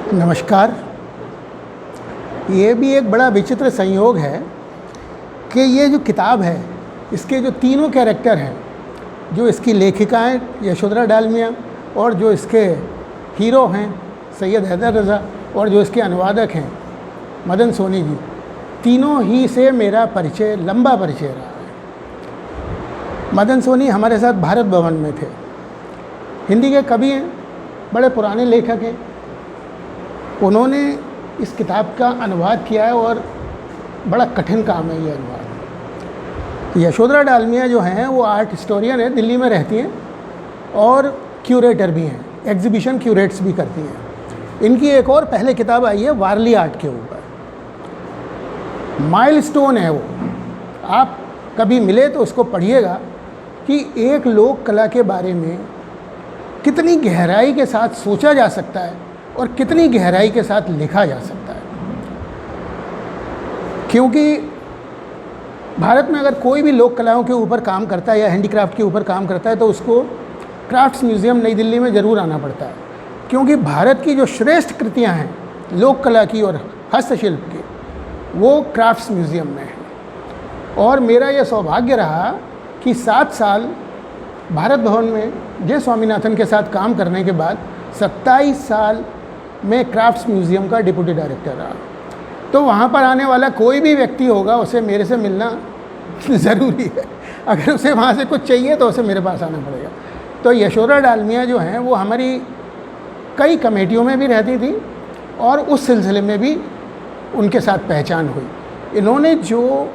नमस्कार। ये भी एक बड़ा विचित्र संयोग है कि ये जो किताब है, इसके जो तीनों कैरेक्टर हैं, जो इसकी लेखिका हैं यशोधरा डालमिया, और जो इसके हीरो हैं सैयद हैदर रज़ा, और जो इसके अनुवादक हैं मदन सोनी जी, तीनों ही से मेरा परिचय, लंबा परिचय रहा है। मदन सोनी हमारे साथ भारत भवन में थे, हिंदी के कवि हैं, बड़े पुराने लेखक हैं। उन्होंने इस किताब का अनुवाद किया है और बड़ा कठिन काम है ये अनुवाद। यशोधरा डालमिया जो हैं वो आर्ट हिस्टोरियन है, दिल्ली में रहती हैं और क्यूरेटर भी हैं, एग्जीबिशन क्यूरेट्स भी करती हैं। इनकी एक और पहले किताब आई है वारली आर्ट के ऊपर, माइलस्टोन है वो। आप कभी मिले तो उसको पढ़िएगा कि एक लोक कला के बारे में कितनी गहराई के साथ सोचा जा सकता है और कितनी गहराई के साथ लिखा जा सकता है। क्योंकि भारत में अगर कोई भी लोक कलाओं के ऊपर काम करता है या हैंडीक्राफ्ट के ऊपर काम करता है तो उसको क्राफ्ट्स म्यूज़ियम नई दिल्ली में ज़रूर आना पड़ता है, क्योंकि भारत की जो श्रेष्ठ कृतियां हैं लोक कला की और हस्तशिल्प की, वो क्राफ्ट्स म्यूज़ियम में है। और मेरा यह सौभाग्य रहा कि 7 साल भारत भवन में जय स्वामीनाथन के साथ काम करने के बाद 27 साल में क्राफ्ट्स म्यूज़ियम का डिप्टी डायरेक्टर रहा। तो वहाँ पर आने वाला कोई भी व्यक्ति होगा, उसे मेरे से मिलना ज़रूरी है। अगर उसे वहाँ से कुछ चाहिए तो उसे मेरे पास आना पड़ेगा। तो यशोधरा डालमिया जो हैं वो हमारी कई कमेटियों में भी रहती थी और उस सिलसिले में भी उनके साथ पहचान हुई। इन्होंने जो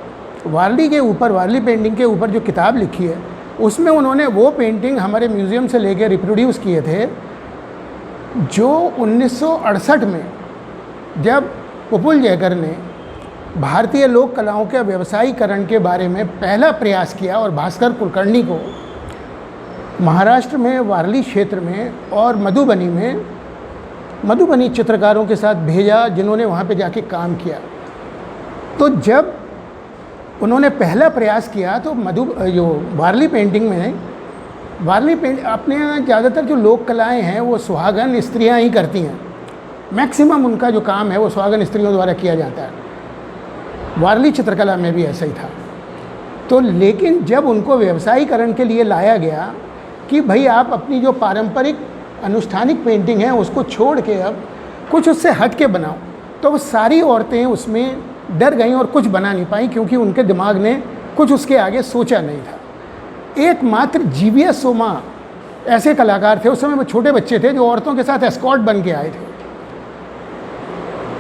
वारली के ऊपर, वारली पेंटिंग के ऊपर जो किताब लिखी है, उसमें उन्होंने वो पेंटिंग हमारे म्यूज़ियम से लेकर रिप्रोड्यूस किए थे जो 1968 में जब प्रफुल्ल जयकर ने भारतीय लोक कलाओं के व्यवसायीकरण के बारे में पहला प्रयास किया और भास्कर कुलकर्णी को महाराष्ट्र में वारली क्षेत्र में और मधुबनी चित्रकारों के साथ भेजा, जिन्होंने वहाँ पे जाके काम किया। तो जब उन्होंने पहला प्रयास किया तो जो वारली पेंटिंग में, अपने यहाँ ज़्यादातर जो लोक कलाएँ हैं वो सुहागन स्त्रियाँ ही करती हैं। मैक्सिमम उनका जो काम है वो सुहागन स्त्रियों द्वारा किया जाता है। वारली चित्रकला में भी ऐसा ही था। तो लेकिन जब उनको व्यवसायीकरण के लिए लाया गया कि भाई आप अपनी जो पारंपरिक अनुष्ठानिक पेंटिंग है उसको छोड़ के अब कुछ उससे हट के बनाओ, तो वो सारी औरतें उसमें डर गईं और कुछ बना नहीं पाई, क्योंकि उनके दिमाग ने कुछ उसके आगे सोचा नहीं था। एकमात्र जीवीएस सोमा ऐसे कलाकार थे, उस समय वो छोटे बच्चे थे जो औरतों के साथ एस्कॉर्ट बन के आए थे।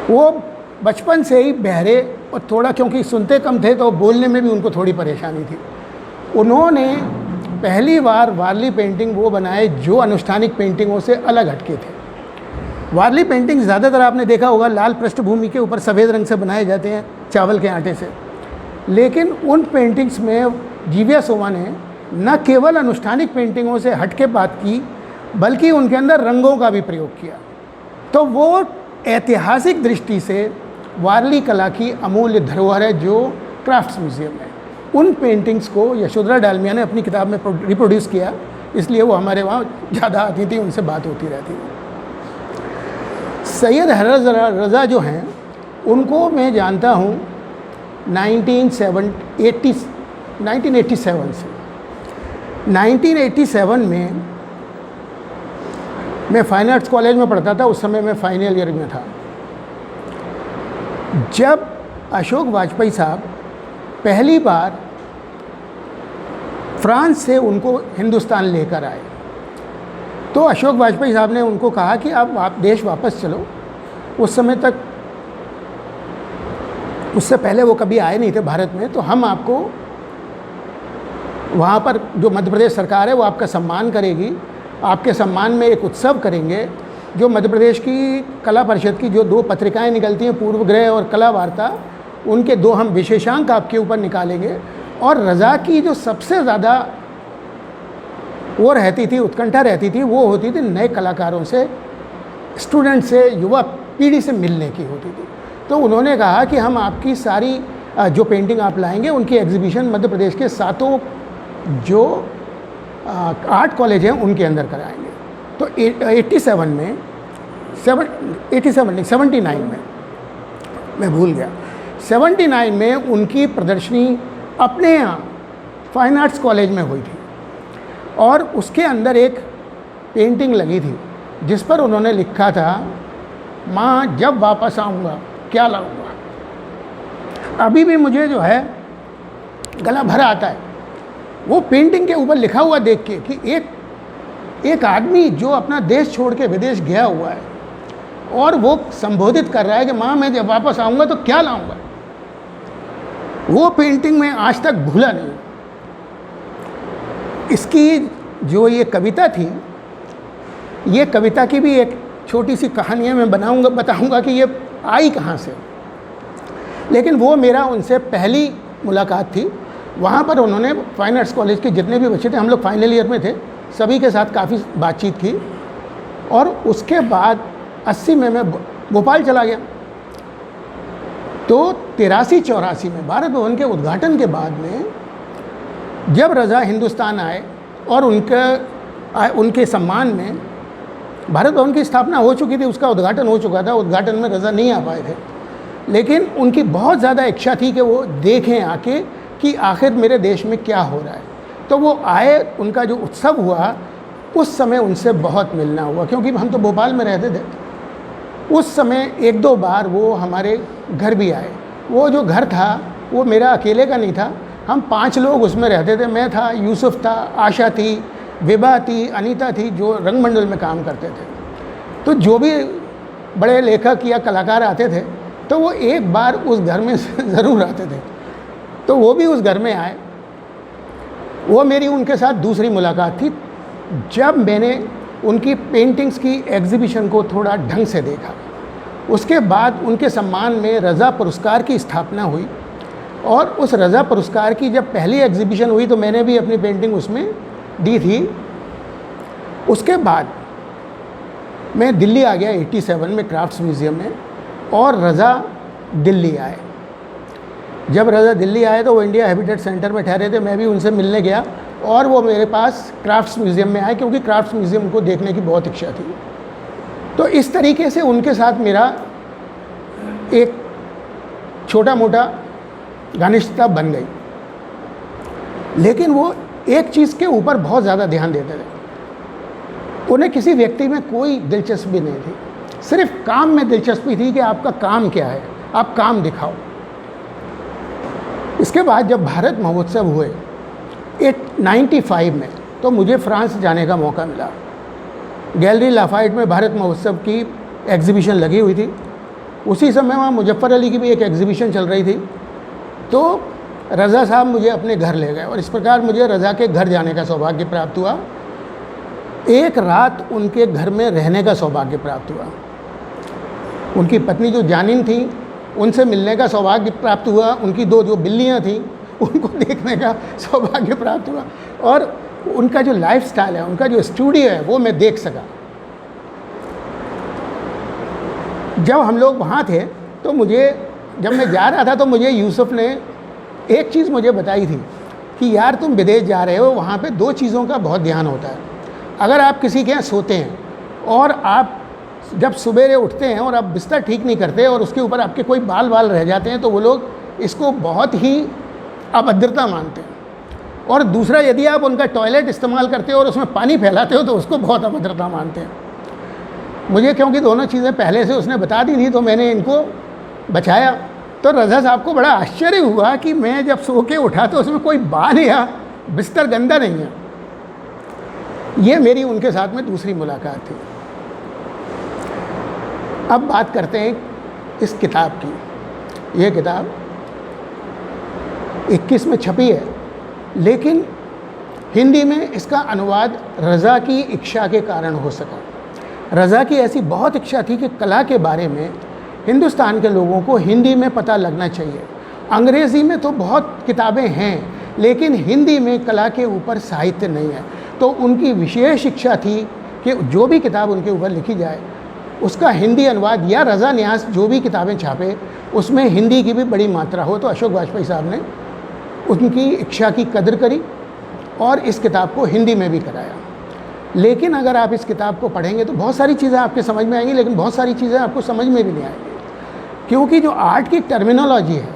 वो बचपन से ही बहरे और थोड़ा, क्योंकि सुनते कम थे तो बोलने में भी उनको थोड़ी परेशानी थी। उन्होंने पहली बार वारली पेंटिंग वो बनाए जो अनुष्ठानिक पेंटिंगों से अलग हटके थे। वारली पेंटिंग ज़्यादातर आपने देखा होगा लाल पृष्ठभूमि के ऊपर सफ़ेद रंग से बनाए जाते हैं चावल के आटे से, लेकिन उन पेंटिंग्स में जीवीएस सोमा ने न केवल अनुष्ठानिक पेंटिंगों से हट के बात की, बल्कि उनके अंदर रंगों का भी प्रयोग किया। तो वो ऐतिहासिक दृष्टि से वारली कला की अमूल्य धरोहर है जो क्राफ्ट्स म्यूज़ियम है। उन पेंटिंग्स को यशोधरा डालमिया ने अपनी किताब में रिप्रोड्यूस किया, इसलिए वो हमारे वहाँ ज़्यादा आती थी, उनसे बात होती रहती थी। सैयद हैदर रज़ा जो हैं उनको मैं जानता हूँ 1987 से। 1987 में मैं फाइन आर्ट्स कॉलेज में पढ़ता था, उस समय मैं फाइनल ईयर में था। जब अशोक वाजपेयी साहब पहली बार फ्रांस से उनको हिंदुस्तान लेकर आए, तो अशोक वाजपेयी साहब ने उनको कहा कि आप देश वापस चलो। उस समय तक, उससे पहले वो कभी आए नहीं थे भारत में, तो हम आपको वहाँ पर, जो मध्य प्रदेश सरकार है वो आपका सम्मान करेगी, आपके सम्मान में एक उत्सव करेंगे। जो मध्य प्रदेश की कला परिषद की जो 2 पत्रिकाएं निकलती हैं, पूर्वग्रह और कला वार्ता, उनके 2 हम विशेषांक आपके ऊपर निकालेंगे। और रज़ा की जो सबसे ज़्यादा वो रहती थी, उत्कंठा रहती थी, वो होती थी नए कलाकारों से, स्टूडेंट से, युवा पीढ़ी से मिलने की होती थी। तो उन्होंने कहा कि हम आपकी सारी जो पेंटिंग आप लाएंगे उनकी एग्जीबिशन मध्य प्रदेश के 7 जो आर्ट कॉलेज हैं उनके अंदर कराएंगे। तो 87 में 87 नहीं 79 में, मैं भूल गया, 79 में उनकी प्रदर्शनी अपने यहाँ फाइन आर्ट्स कॉलेज में हुई थी और उसके अंदर एक पेंटिंग लगी थी जिस पर उन्होंने लिखा था, माँ जब वापस आऊँगा क्या लाऊंगा। अभी भी मुझे जो है गला भर आता है वो पेंटिंग के ऊपर लिखा हुआ देख के कि एक आदमी जो अपना देश छोड़ के विदेश गया हुआ है और वो संबोधित कर रहा है कि माँ मैं जब वापस आऊँगा तो क्या लाऊंगा। वो पेंटिंग मैं आज तक भूला नहीं। इसकी जो ये कविता थी, ये कविता की भी एक छोटी सी कहानी है, मैं बताऊंगा कि ये आई कहाँ से। लेकिन वो मेरा उनसे पहली मुलाकात थी। वहाँ पर उन्होंने फाइन आर्ट्स कॉलेज के जितने भी बच्चे थे, हम लोग फाइनल ईयर में थे, सभी के साथ काफ़ी बातचीत की और उसके बाद 80 में मैं भोपाल चला गया। तो 83-84 में भारत भवन के उद्घाटन के बाद में जब रज़ा हिंदुस्तान आए और उनके सम्मान में भारत भवन की स्थापना हो चुकी थी, उसका उद्घाटन हो चुका था। उद्घाटन में रज़ा नहीं आ पाए थे, लेकिन उनकी बहुत ज़्यादा इच्छा थी कि वो देखें आके कि आखिर मेरे देश में क्या हो रहा है। तो वो आए, उनका जो उत्सव हुआ उस समय उनसे बहुत मिलना हुआ, क्योंकि हम तो भोपाल में रहते थे। उस समय 1-2 बार वो हमारे घर भी आए। वो जो घर था वो मेरा अकेले का नहीं था, हम 5 लोग उसमें रहते थे। मैं था, यूसुफ था, आशा थी, विभा थी, अनीता थी, जो रंगमंडल में काम करते थे। तो जो भी बड़े लेखक या कलाकार आते थे तो वो एक बार उस घर में ज़रूर आते थे। तो वो भी उस घर में आए। वो मेरी उनके साथ दूसरी मुलाकात थी जब मैंने उनकी पेंटिंग्स की एग्ज़िबिशन को थोड़ा ढंग से देखा। उसके बाद उनके सम्मान में रज़ा पुरस्कार की स्थापना हुई और उस रज़ा पुरस्कार की जब पहली एग्ज़िबिशन हुई तो मैंने भी अपनी पेंटिंग उसमें दी थी। उसके बाद मैं दिल्ली आ गया 87 में क्राफ्ट्स म्यूज़ियम में, और रज़ा दिल्ली आए। जब रज़ा दिल्ली आए तो वो इंडिया हैबिटेट सेंटर में ठहरे थे, मैं भी उनसे मिलने गया और वो मेरे पास क्राफ्ट्स म्यूज़ियम में आए, क्योंकि क्राफ्ट्स म्यूज़ियम को देखने की बहुत इच्छा थी। तो इस तरीके से उनके साथ मेरा एक छोटा मोटा घनिष्ठता बन गई। लेकिन वो एक चीज़ के ऊपर बहुत ज़्यादा ध्यान देते थे, उन्हें किसी व्यक्ति में कोई दिलचस्पी नहीं थी, सिर्फ काम में दिलचस्पी थी कि आपका काम क्या है, आप काम दिखाओ। इसके बाद जब भारत महोत्सव हुए 95 में, तो मुझे फ्रांस जाने का मौका मिला। गैलरी लाफाइट में भारत महोत्सव की एग्ज़िबिशन लगी हुई थी। उसी समय वहाँ मुजफ्फ़र अली की भी एक एग्ज़िबिशन चल रही थी। तो रज़ा साहब मुझे अपने घर ले गए और इस प्रकार मुझे रज़ा के घर जाने का सौभाग्य प्राप्त हुआ। एक रात उनके घर में रहने का सौभाग्य प्राप्त हुआ। उनकी पत्नी जो जानिन थी उनसे मिलने का सौभाग्य प्राप्त हुआ। उनकी 2 जो बिल्लियाँ थीं उनको देखने का सौभाग्य प्राप्त हुआ, और उनका जो लाइफस्टाइल है, उनका जो स्टूडियो है, वो मैं देख सका। जब हम लोग वहाँ थे तो जब मैं जा रहा था तो मुझे यूसुफ ने एक चीज़ मुझे बताई थी कि यार तुम विदेश जा रहे हो, वहाँ पे 2 चीज़ों का बहुत ध्यान होता है। अगर आप किसी के यहाँ सोते हैं और आप जब सवेरे उठते हैं और आप बिस्तर ठीक नहीं करते और उसके ऊपर आपके कोई बाल रह जाते हैं तो वो लोग इसको बहुत ही अभद्रता मानते हैं। और दूसरा, यदि आप उनका टॉयलेट इस्तेमाल करते हो और उसमें पानी फैलाते हो तो उसको बहुत अभद्रता मानते हैं। मुझे क्योंकि दोनों चीज़ें पहले से उसने बता दी थी तो मैंने इनको बचाया। तो रज़ा साहब को बड़ा आश्चर्य हुआ कि मैं जब सो के उठा तो उसमें कोई बाल या बिस्तर गंदा नहीं है। ये मेरी उनके साथ में दूसरी मुलाकात थी। अब बात करते हैं इस किताब की। ये किताब 21 में छपी है, लेकिन हिंदी में इसका अनुवाद रज़ा की इच्छा के कारण हो सका। रज़ा की ऐसी बहुत इच्छा थी कि कला के बारे में हिंदुस्तान के लोगों को हिंदी में पता लगना चाहिए। अंग्रेज़ी में तो बहुत किताबें हैं, लेकिन हिंदी में कला के ऊपर साहित्य नहीं है। तो उनकी विशेष इच्छा थी कि जो भी किताब उनके ऊपर लिखी जाए उसका हिंदी अनुवाद, या रज़ा न्यास जो भी किताबें छापे उसमें हिंदी की भी बड़ी मात्रा हो। तो अशोक वाजपेयी साहब ने उनकी इच्छा की कदर करी और इस किताब को हिंदी में भी कराया। लेकिन अगर आप इस किताब को पढ़ेंगे तो बहुत सारी चीज़ें आपके समझ में आएंगी, लेकिन बहुत सारी चीज़ें आपको समझ में भी नहीं आएंगी, क्योंकि जो आर्ट की टर्मिनोलॉजी है,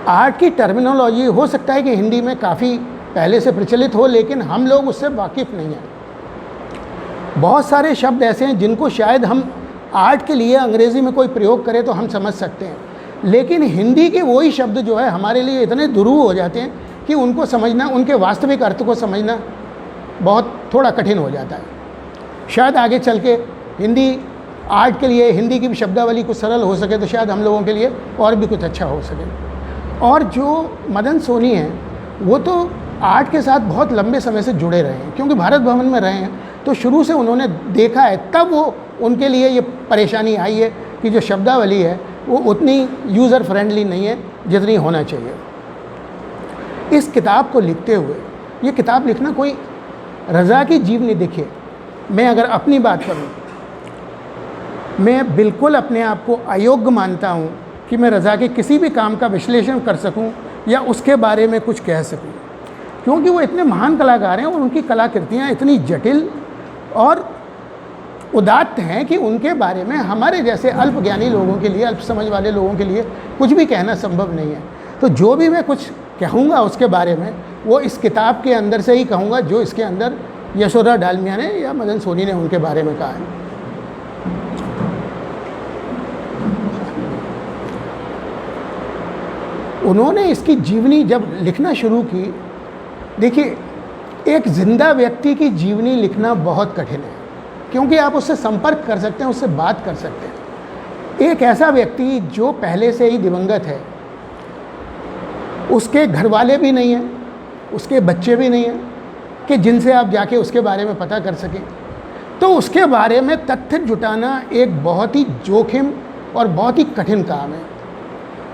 आर्ट की टर्मिनोलॉजी हो सकता है कि हिंदी में काफ़ी पहले से प्रचलित हो, लेकिन हम लोग उससे वाकिफ़ नहीं हैं। बहुत सारे शब्द ऐसे हैं जिनको शायद हम आर्ट के लिए अंग्रेज़ी में कोई प्रयोग करें तो हम समझ सकते हैं, लेकिन हिंदी के वही शब्द जो है हमारे लिए इतने दुरूह हो जाते हैं कि उनको समझना, उनके वास्तविक अर्थ को समझना बहुत थोड़ा कठिन हो जाता है। शायद आगे चल के हिंदी आर्ट के लिए हिंदी की भी शब्दावली कुछ सरल हो सके तो शायद हम लोगों के लिए और भी कुछ अच्छा हो सके। और जो मदन सोनी हैं वो तो आर्ट के साथ बहुत लंबे समय से जुड़े रहे हैं, क्योंकि भारत भवन में रहे हैं तो शुरू से उन्होंने देखा है, तब वो उनके लिए ये परेशानी आई है कि जो शब्दावली है वो उतनी यूज़र फ्रेंडली नहीं है जितनी होना चाहिए। इस किताब को लिखते हुए, ये किताब लिखना कोई रज़ा की जीवनी, देखिए मैं अगर अपनी बात करूं, मैं बिल्कुल अपने आप को अयोग्य मानता हूं कि मैं रज़ा के किसी भी काम का विश्लेषण कर सकूं या उसके बारे में कुछ कह सकूं, क्योंकि वो इतने महान कलाकार हैं और उनकी कलाकृतियाँ इतनी जटिल और उदात्त हैं कि उनके बारे में हमारे जैसे अल्पज्ञानी लोगों के लिए, अल्प समझ वाले लोगों के लिए कुछ भी कहना संभव नहीं है। तो जो भी मैं कुछ कहूँगा उसके बारे में वो इस किताब के अंदर से ही कहूँगा, जो इसके अंदर यशोधरा डालमिया ने या मदन सोनी ने उनके बारे में कहा है। उन्होंने इसकी जीवनी जब लिखना शुरू की, देखिए एक जिंदा व्यक्ति की जीवनी लिखना बहुत कठिन है, क्योंकि आप उससे संपर्क कर सकते हैं, उससे बात कर सकते हैं। एक ऐसा व्यक्ति जो पहले से ही दिवंगत है, उसके घर वाले भी नहीं हैं, उसके बच्चे भी नहीं हैं कि जिनसे आप जाके उसके बारे में पता कर सकें, तो उसके बारे में तथ्य जुटाना एक बहुत ही जोखिम और बहुत ही कठिन काम है।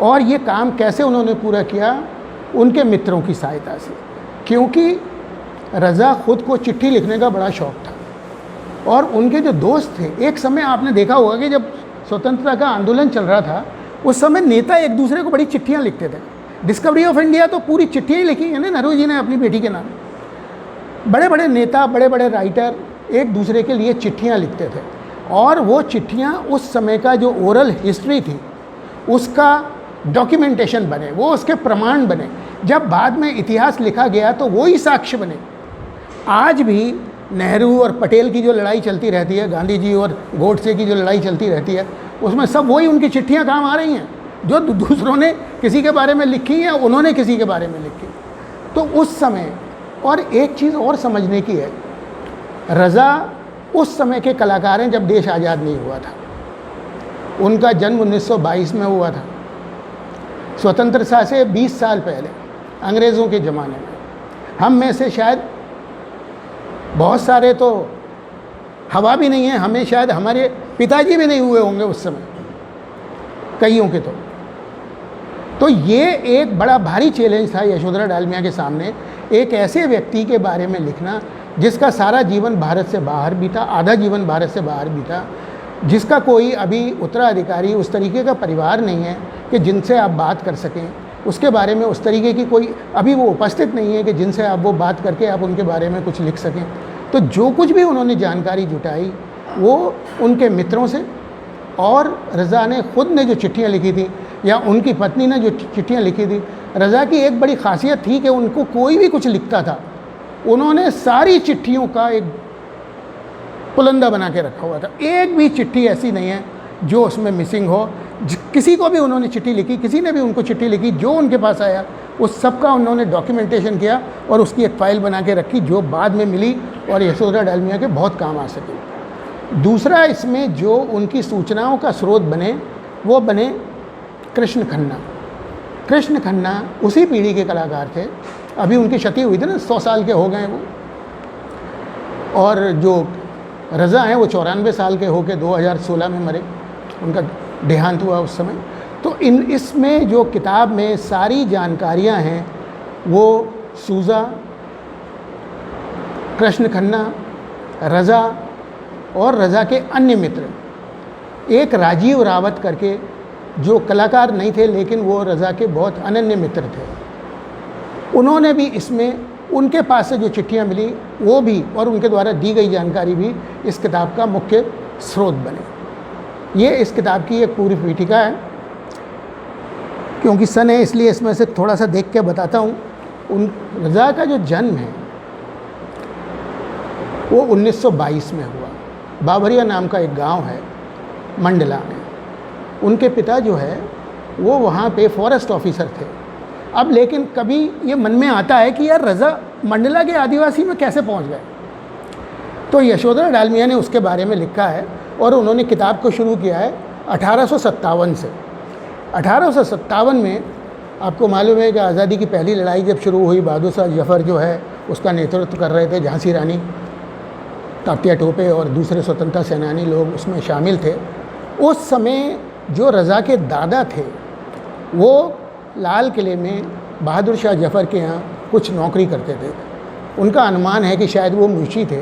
और ये काम कैसे उन्होंने पूरा किया? उनके मित्रों की सहायता से, क्योंकि रज़ा खुद को चिट्ठी लिखने का बड़ा शौक़ था और उनके जो दोस्त थे, एक समय आपने देखा होगा कि जब स्वतंत्रता का आंदोलन चल रहा था उस समय नेता एक दूसरे को बड़ी चिट्ठियाँ लिखते थे। डिस्कवरी ऑफ इंडिया तो पूरी चिट्ठियाँ ही लिखी है ना नेहरू जी ने अपनी बेटी के नाम। बड़े बड़े नेता, बड़े बड़े राइटर एक दूसरे के लिए चिट्ठियाँ लिखते थे और वो चिट्ठियाँ उस समय का जो ओरल हिस्ट्री थी उसका डॉक्यूमेंटेशन बने, वो उसके प्रमाण बने। जब बाद में इतिहास लिखा गया तो वो ही साक्ष्य बने। आज भी नेहरू और पटेल की जो लड़ाई चलती रहती है, गांधी जी और गोडसे की जो लड़ाई चलती रहती है, उसमें सब वही उनकी चिट्ठियाँ काम आ रही हैं जो दूसरों ने किसी के बारे में लिखी या उन्होंने किसी के बारे में लिखी। तो उस समय, और एक चीज़ और समझने की है, रज़ा उस समय के कलाकार हैं जब देश आज़ाद नहीं हुआ था। उनका जन्म 1922 में हुआ था, स्वतंत्रता से 20 साल पहले, अंग्रेज़ों के ज़माने में। हम में से शायद बहुत सारे तो हवा भी नहीं है, हमें शायद हमारे पिताजी भी नहीं हुए होंगे उस समय, कईयों के तो ये एक बड़ा भारी चैलेंज था यशोधरा डालमिया के सामने, एक ऐसे व्यक्ति के बारे में लिखना जिसका सारा जीवन भारत से बाहर बीता, आधा जीवन भारत से बाहर बीता, जिसका कोई अभी उत्तराधिकारी उस तरीके का परिवार नहीं है कि जिनसे आप बात कर सकें, उसके बारे में उस तरीके की कोई अभी वो उपस्थित नहीं है कि जिनसे आप वो बात करके आप उनके बारे में कुछ लिख सकें। तो जो कुछ भी उन्होंने जानकारी जुटाई वो उनके मित्रों से, और रज़ा ने खुद ने जो चिट्ठियाँ लिखी थी या उनकी पत्नी ने जो चिट्ठियाँ लिखी थी। रज़ा की एक बड़ी ख़ासियत थी कि उनको कोई भी कुछ लिखता था, उन्होंने सारी चिट्ठियों का एक पुलंदा बना के रखा हुआ था। एक भी चिट्ठी ऐसी नहीं है जो उसमें मिसिंग हो। किसी को भी उन्होंने चिट्ठी लिखी, किसी ने भी उनको चिट्ठी लिखी, जो उनके पास आया उस सब का उन्होंने डॉक्यूमेंटेशन किया और उसकी एक फ़ाइल बना के रखी जो बाद में मिली और यशोधरा डालमिया के बहुत काम आ सके। दूसरा, इसमें जो उनकी सूचनाओं का स्रोत बने वो बने कृष्ण खन्ना। कृष्ण खन्ना उसी पीढ़ी के कलाकार थे, अभी उनकी क्षति हुई थी ना, 100 साल के हो गए वो, और जो रज़ा हैं वो 94 साल के होके 2016 में मरे, उनका देहांत हुआ उस समय। तो इसमें जो किताब में सारी जानकारियां हैं वो सूजा, कृष्ण खन्ना, रज़ा और रज़ा के अन्य मित्र, एक राजीव रावत करके जो कलाकार नहीं थे लेकिन वो रज़ा के बहुत अनन्य मित्र थे, उन्होंने भी इसमें उनके पास से जो चिट्ठियाँ मिली वो भी, और उनके द्वारा दी गई जानकारी भी इस किताब का मुख्य स्रोत बने। ये इस किताब की एक पूरी पीठिका है। क्योंकि सन है इसलिए इसमें से थोड़ा सा देख के बताता हूँ। रज़ा का जो जन्म है वो 1922 में हुआ। बाबरिया नाम का एक गांव है मंडला में। उनके पिता जो है वो वहाँ पे फॉरेस्ट ऑफिसर थे। अब लेकिन कभी ये मन में आता है कि यार रज़ा मंडला के आदिवासी में कैसे पहुँच गए। तो यशोधरा डालमिया ने उसके बारे में लिखा है और उन्होंने किताब को शुरू किया है 1857 से। 1857 में आपको मालूम है कि आज़ादी की पहली लड़ाई जब शुरू हुई, बहादुर शाह जफ़र जो है उसका नेतृत्व कर रहे थे। झांसी रानी, तात्या टोपे और दूसरे स्वतंत्रता सेनानी लोग उसमें शामिल थे। उस समय जो रज़ा के दादा थे वो लाल किले में बहादुर शाह जफ़र के यहाँ कुछ नौकरी करते थे। उनका अनुमान है कि शायद वो मुंशी थे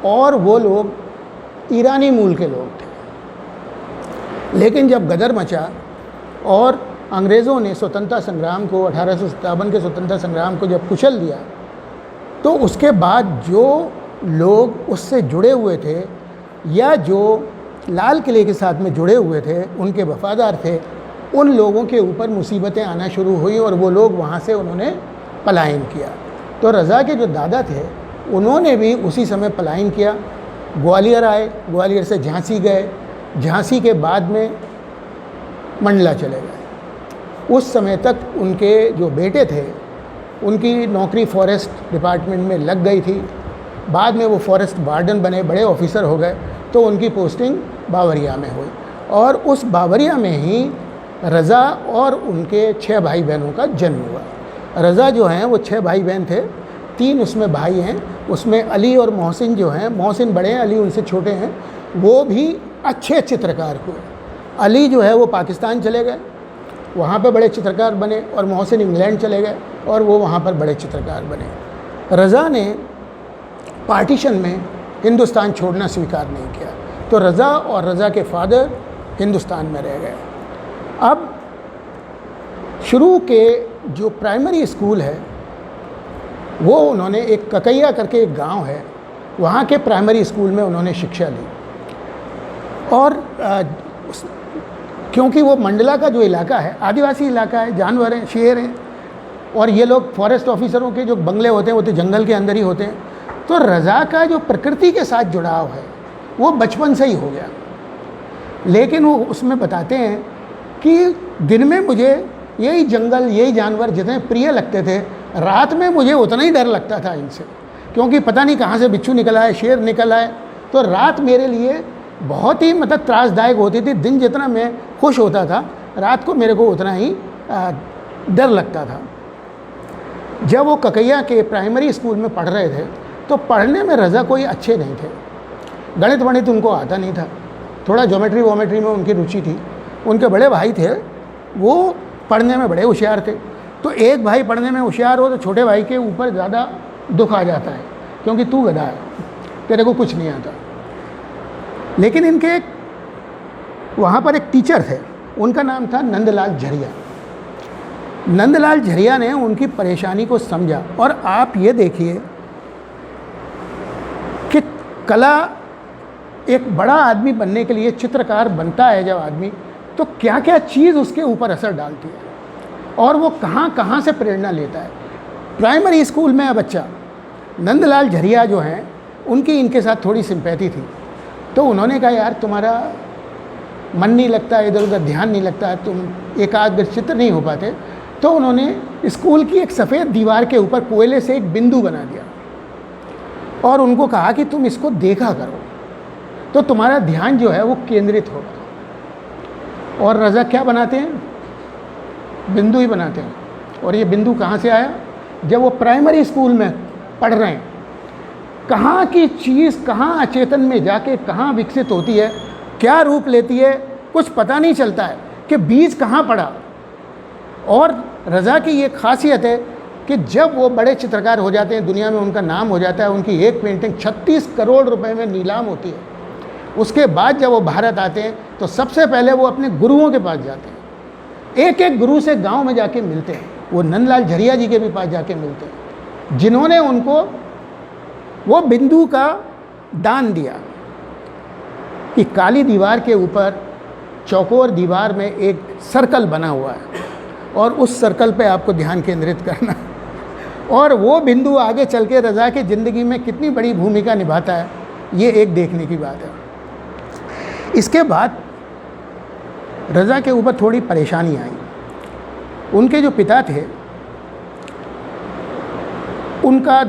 और वो लोग ईरानी मूल के लोग थे। लेकिन जब गदर मचा और अंग्रेज़ों ने स्वतंत्रता संग्राम को 1857 के स्वतंत्रता संग्राम को जब कुचल दिया, तो उसके बाद जो लोग उससे जुड़े हुए थे या जो लाल किले के साथ में जुड़े हुए थे, उनके वफ़ादार थे, उन लोगों के ऊपर मुसीबतें आना शुरू हुई और वो लोग वहाँ से उन्होंने पलायन किया। तो रज़ा के जो दादा थे उन्होंने भी उसी समय पलायन किया, ग्वालियर आए, ग्वालियर से झांसी गए, झांसी के बाद में मंडला चले गए। उस समय तक उनके जो बेटे थे उनकी नौकरी फॉरेस्ट डिपार्टमेंट में लग गई थी। बाद में वो फॉरेस्ट वार्डन बने, बड़े ऑफिसर हो गए, तो उनकी पोस्टिंग बावरिया में हुई और उस बावरिया में ही रज़ा और उनके 6 भाई बहनों का जन्म हुआ। रज़ा जो हैं वो 6 भाई बहन थे, 3 उसमें भाई हैं। उसमें अली और मोहसिन जो हैं, मोहसिन बड़े हैं, अली उनसे छोटे हैं, वो भी अच्छे चित्रकार हुए। अली जो है वो पाकिस्तान चले गए, वहाँ पे बड़े चित्रकार बने, और मोहसिन इंग्लैंड चले गए और वो वहाँ पर बड़े चित्रकार बने। रज़ा ने पार्टीशन में हिंदुस्तान छोड़ना स्वीकार नहीं किया, तो रज़ा और रज़ा के फादर हिंदुस्तान में रह गए। अब शुरू के जो प्राइमरी स्कूल है वो उन्होंने एक ककैया करके एक गांव है, वहाँ के प्राइमरी स्कूल में उन्होंने शिक्षा ली। और क्योंकि वो मंडला का जो इलाका है आदिवासी इलाका है, जानवर हैं, शेर हैं, और ये लोग फॉरेस्ट ऑफिसरों के जो बंगले होते हैं वो तो जंगल के अंदर ही होते हैं, तो रज़ा का जो प्रकृति के साथ जुड़ाव है वो बचपन से ही हो गया। लेकिन वो उसमें बताते हैं कि दिन में मुझे यही जंगल, यही जानवर जितने प्रिय लगते थे, रात में मुझे उतना ही डर लगता था इनसे, क्योंकि पता नहीं कहाँ से बिच्छू निकल आए, शेर निकल आए। तो रात मेरे लिए बहुत ही मतलब त्रासदायक होती थी। दिन जितना मैं खुश होता था, रात को मेरे को उतना ही डर लगता था। जब वो ककैया के प्राइमरी स्कूल में पढ़ रहे थे तो पढ़ने में रज़ा कोई अच्छे नहीं थे। गणित वणित उनको आता नहीं था, थोड़ा ज्योमेट्री वोमेट्री में उनकी रुचि थी। उनके बड़े भाई थे, वो पढ़ने में बड़े होशियार थे। तो एक भाई पढ़ने में होशियार हो तो छोटे भाई के ऊपर ज़्यादा दुख आ जाता है, क्योंकि तू गधा है, तेरे को कुछ नहीं आता। लेकिन इनके वहाँ पर एक टीचर थे, उनका नाम था नंदलाल झरिया। नंदलाल झरिया ने उनकी परेशानी को समझा। और आप ये देखिए कि कला, एक बड़ा आदमी बनने के लिए चित्रकार बनता है जब आदमी, तो क्या क्या चीज़ उसके ऊपर असर डालती है और वो कहाँ कहाँ से प्रेरणा लेता है। प्राइमरी स्कूल में बच्चा, नंदलाल झरिया जो हैं उनकी इनके साथ थोड़ी सिंपैथी थी, तो उन्होंने कहा यार तुम्हारा मन नहीं लगता, इधर उधर ध्यान नहीं लगता, तुम एकाग्र चित्त नहीं हो पाते। तो उन्होंने स्कूल की एक सफ़ेद दीवार के ऊपर कोयले से एक बिंदु बना दिया और उनको कहा कि तुम इसको देखा करो तो तुम्हारा ध्यान जो है वो केंद्रित होगा। और रज़ा क्या बनाते हैं, बिंदु ही बनाते हैं। और ये बिंदु कहाँ से आया, जब वो प्राइमरी स्कूल में पढ़ रहे हैं, कहाँ की चीज़ कहाँ अचेतन में जाके कहाँ विकसित होती है, क्या रूप लेती है, कुछ पता नहीं चलता है कि बीज कहाँ पड़ा। और रज़ा की ये खासियत है कि जब वो बड़े चित्रकार हो जाते हैं, दुनिया में उनका नाम हो जाता है, उनकी एक पेंटिंग 36 करोड़ रुपए में नीलाम होती है, उसके बाद जब वो भारत आते हैं तो सबसे पहले वो अपने गुरुओं के पास जाते हैं। एक एक गुरु से गांव में जाके मिलते हैं, वो नंदलाल झरिया जी के भी पास जाके मिलते हैं। जिन्होंने उनको वो बिंदु का दान दिया कि काली दीवार के ऊपर चौकोर दीवार में एक सर्कल बना हुआ है और उस सर्कल पे आपको ध्यान केंद्रित करना, और वो बिंदु आगे चल के रज़ा की ज़िंदगी में कितनी बड़ी भूमिका निभाता है, ये एक देखने की बात है। इसके बाद रज़ा के ऊपर थोड़ी परेशानी आई। उनके जो पिता थे उनका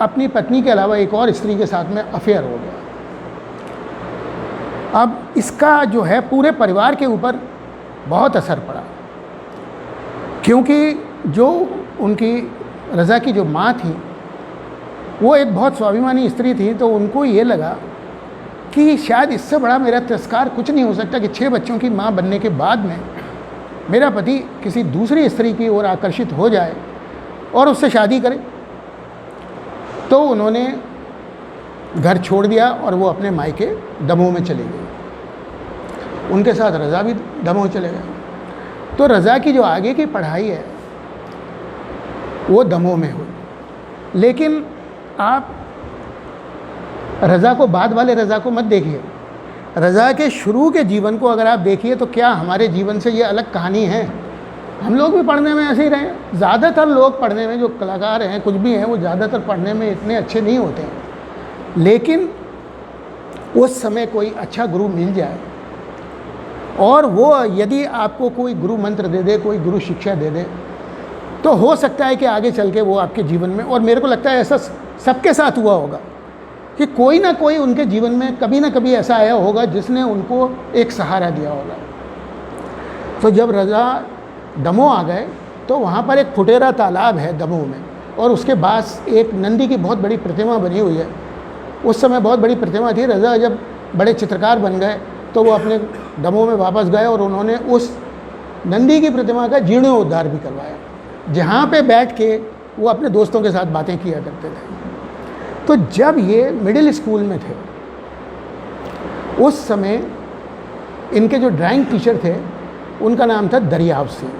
अपनी पत्नी के अलावा एक और स्त्री के साथ में अफेयर हो गया। अब इसका जो है पूरे परिवार के ऊपर बहुत असर पड़ा, क्योंकि जो उनकी रज़ा की जो माँ थी वो एक बहुत स्वाभिमानी स्त्री थी, तो उनको ये लगा कि शायद इससे बड़ा मेरा तिरस्कार कुछ नहीं हो सकता कि 6 बच्चों की माँ बनने के बाद में मेरा पति किसी दूसरी स्त्री की ओर आकर्षित हो जाए और उससे शादी करे। तो उन्होंने घर छोड़ दिया और वो अपने मायके दमोह में चले गए। उनके साथ रज़ा भी दमोह चले गए। तो रज़ा की जो आगे की पढ़ाई है वो दमोह में हुई। लेकिन आप रज़ा को, बाद वाले रज़ा को मत देखिए। रज़ा के शुरू के जीवन को अगर आप देखिए तो क्या हमारे जीवन से ये अलग कहानी है? हम लोग भी पढ़ने में ऐसे ही रहे। ज़्यादातर लोग पढ़ने में, जो कलाकार हैं कुछ भी हैं, वो ज़्यादातर पढ़ने में इतने अच्छे नहीं होते हैं। लेकिन उस समय कोई अच्छा गुरु मिल जाए और वो यदि आपको कोई गुरु मंत्र दे दे, कोई गुरु शिक्षा दे दे, तो हो सकता है कि आगे चल के वो आपके जीवन में, और मेरे को लगता है ऐसा सबके साथ हुआ होगा कि कोई ना कोई उनके जीवन में कभी ना कभी ऐसा आया होगा जिसने उनको एक सहारा दिया होगा। तो जब रज़ा दमोह आ गए तो वहाँ पर एक फुटेरा तालाब है दमोह में, और उसके पास एक नंदी की बहुत बड़ी प्रतिमा बनी हुई है। उस समय बहुत बड़ी प्रतिमा थी। रज़ा जब बड़े चित्रकार बन गए तो वो अपने दमोह में वापस गए और उन्होंने उस नंदी की प्रतिमा का जीर्णोद्धार भी करवाया, जहाँ पे बैठ के वो अपने दोस्तों के साथ बातें किया करते थे। तो जब ये मिडिल स्कूल में थे उस समय इनके जो ड्राइंग टीचर थे उनका नाम था दरियाव सिंह।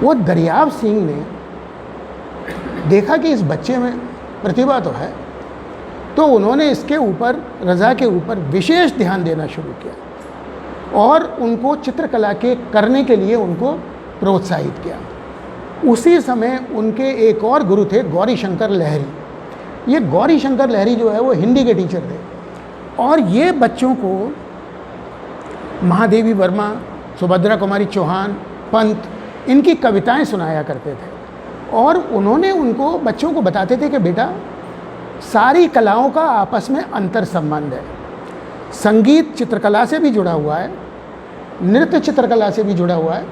वो दरियाव सिंह ने देखा कि इस बच्चे में प्रतिभा तो है, तो उन्होंने इसके ऊपर, रज़ा के ऊपर विशेष ध्यान देना शुरू किया और उनको चित्रकला के करने के लिए उनको प्रोत्साहित किया। उसी समय उनके एक और गुरु थे गौरी शंकर लहरी। ये गौरी शंकर लहरी जो है वो हिंदी के टीचर थे, और ये बच्चों को महादेवी वर्मा, सुभद्रा कुमारी चौहान, पंत, इनकी कविताएं सुनाया करते थे। और उन्होंने उनको, बच्चों को बताते थे कि बेटा सारी कलाओं का आपस में अंतर संबंध है। संगीत चित्रकला से भी जुड़ा हुआ है, नृत्य चित्रकला से भी जुड़ा हुआ है,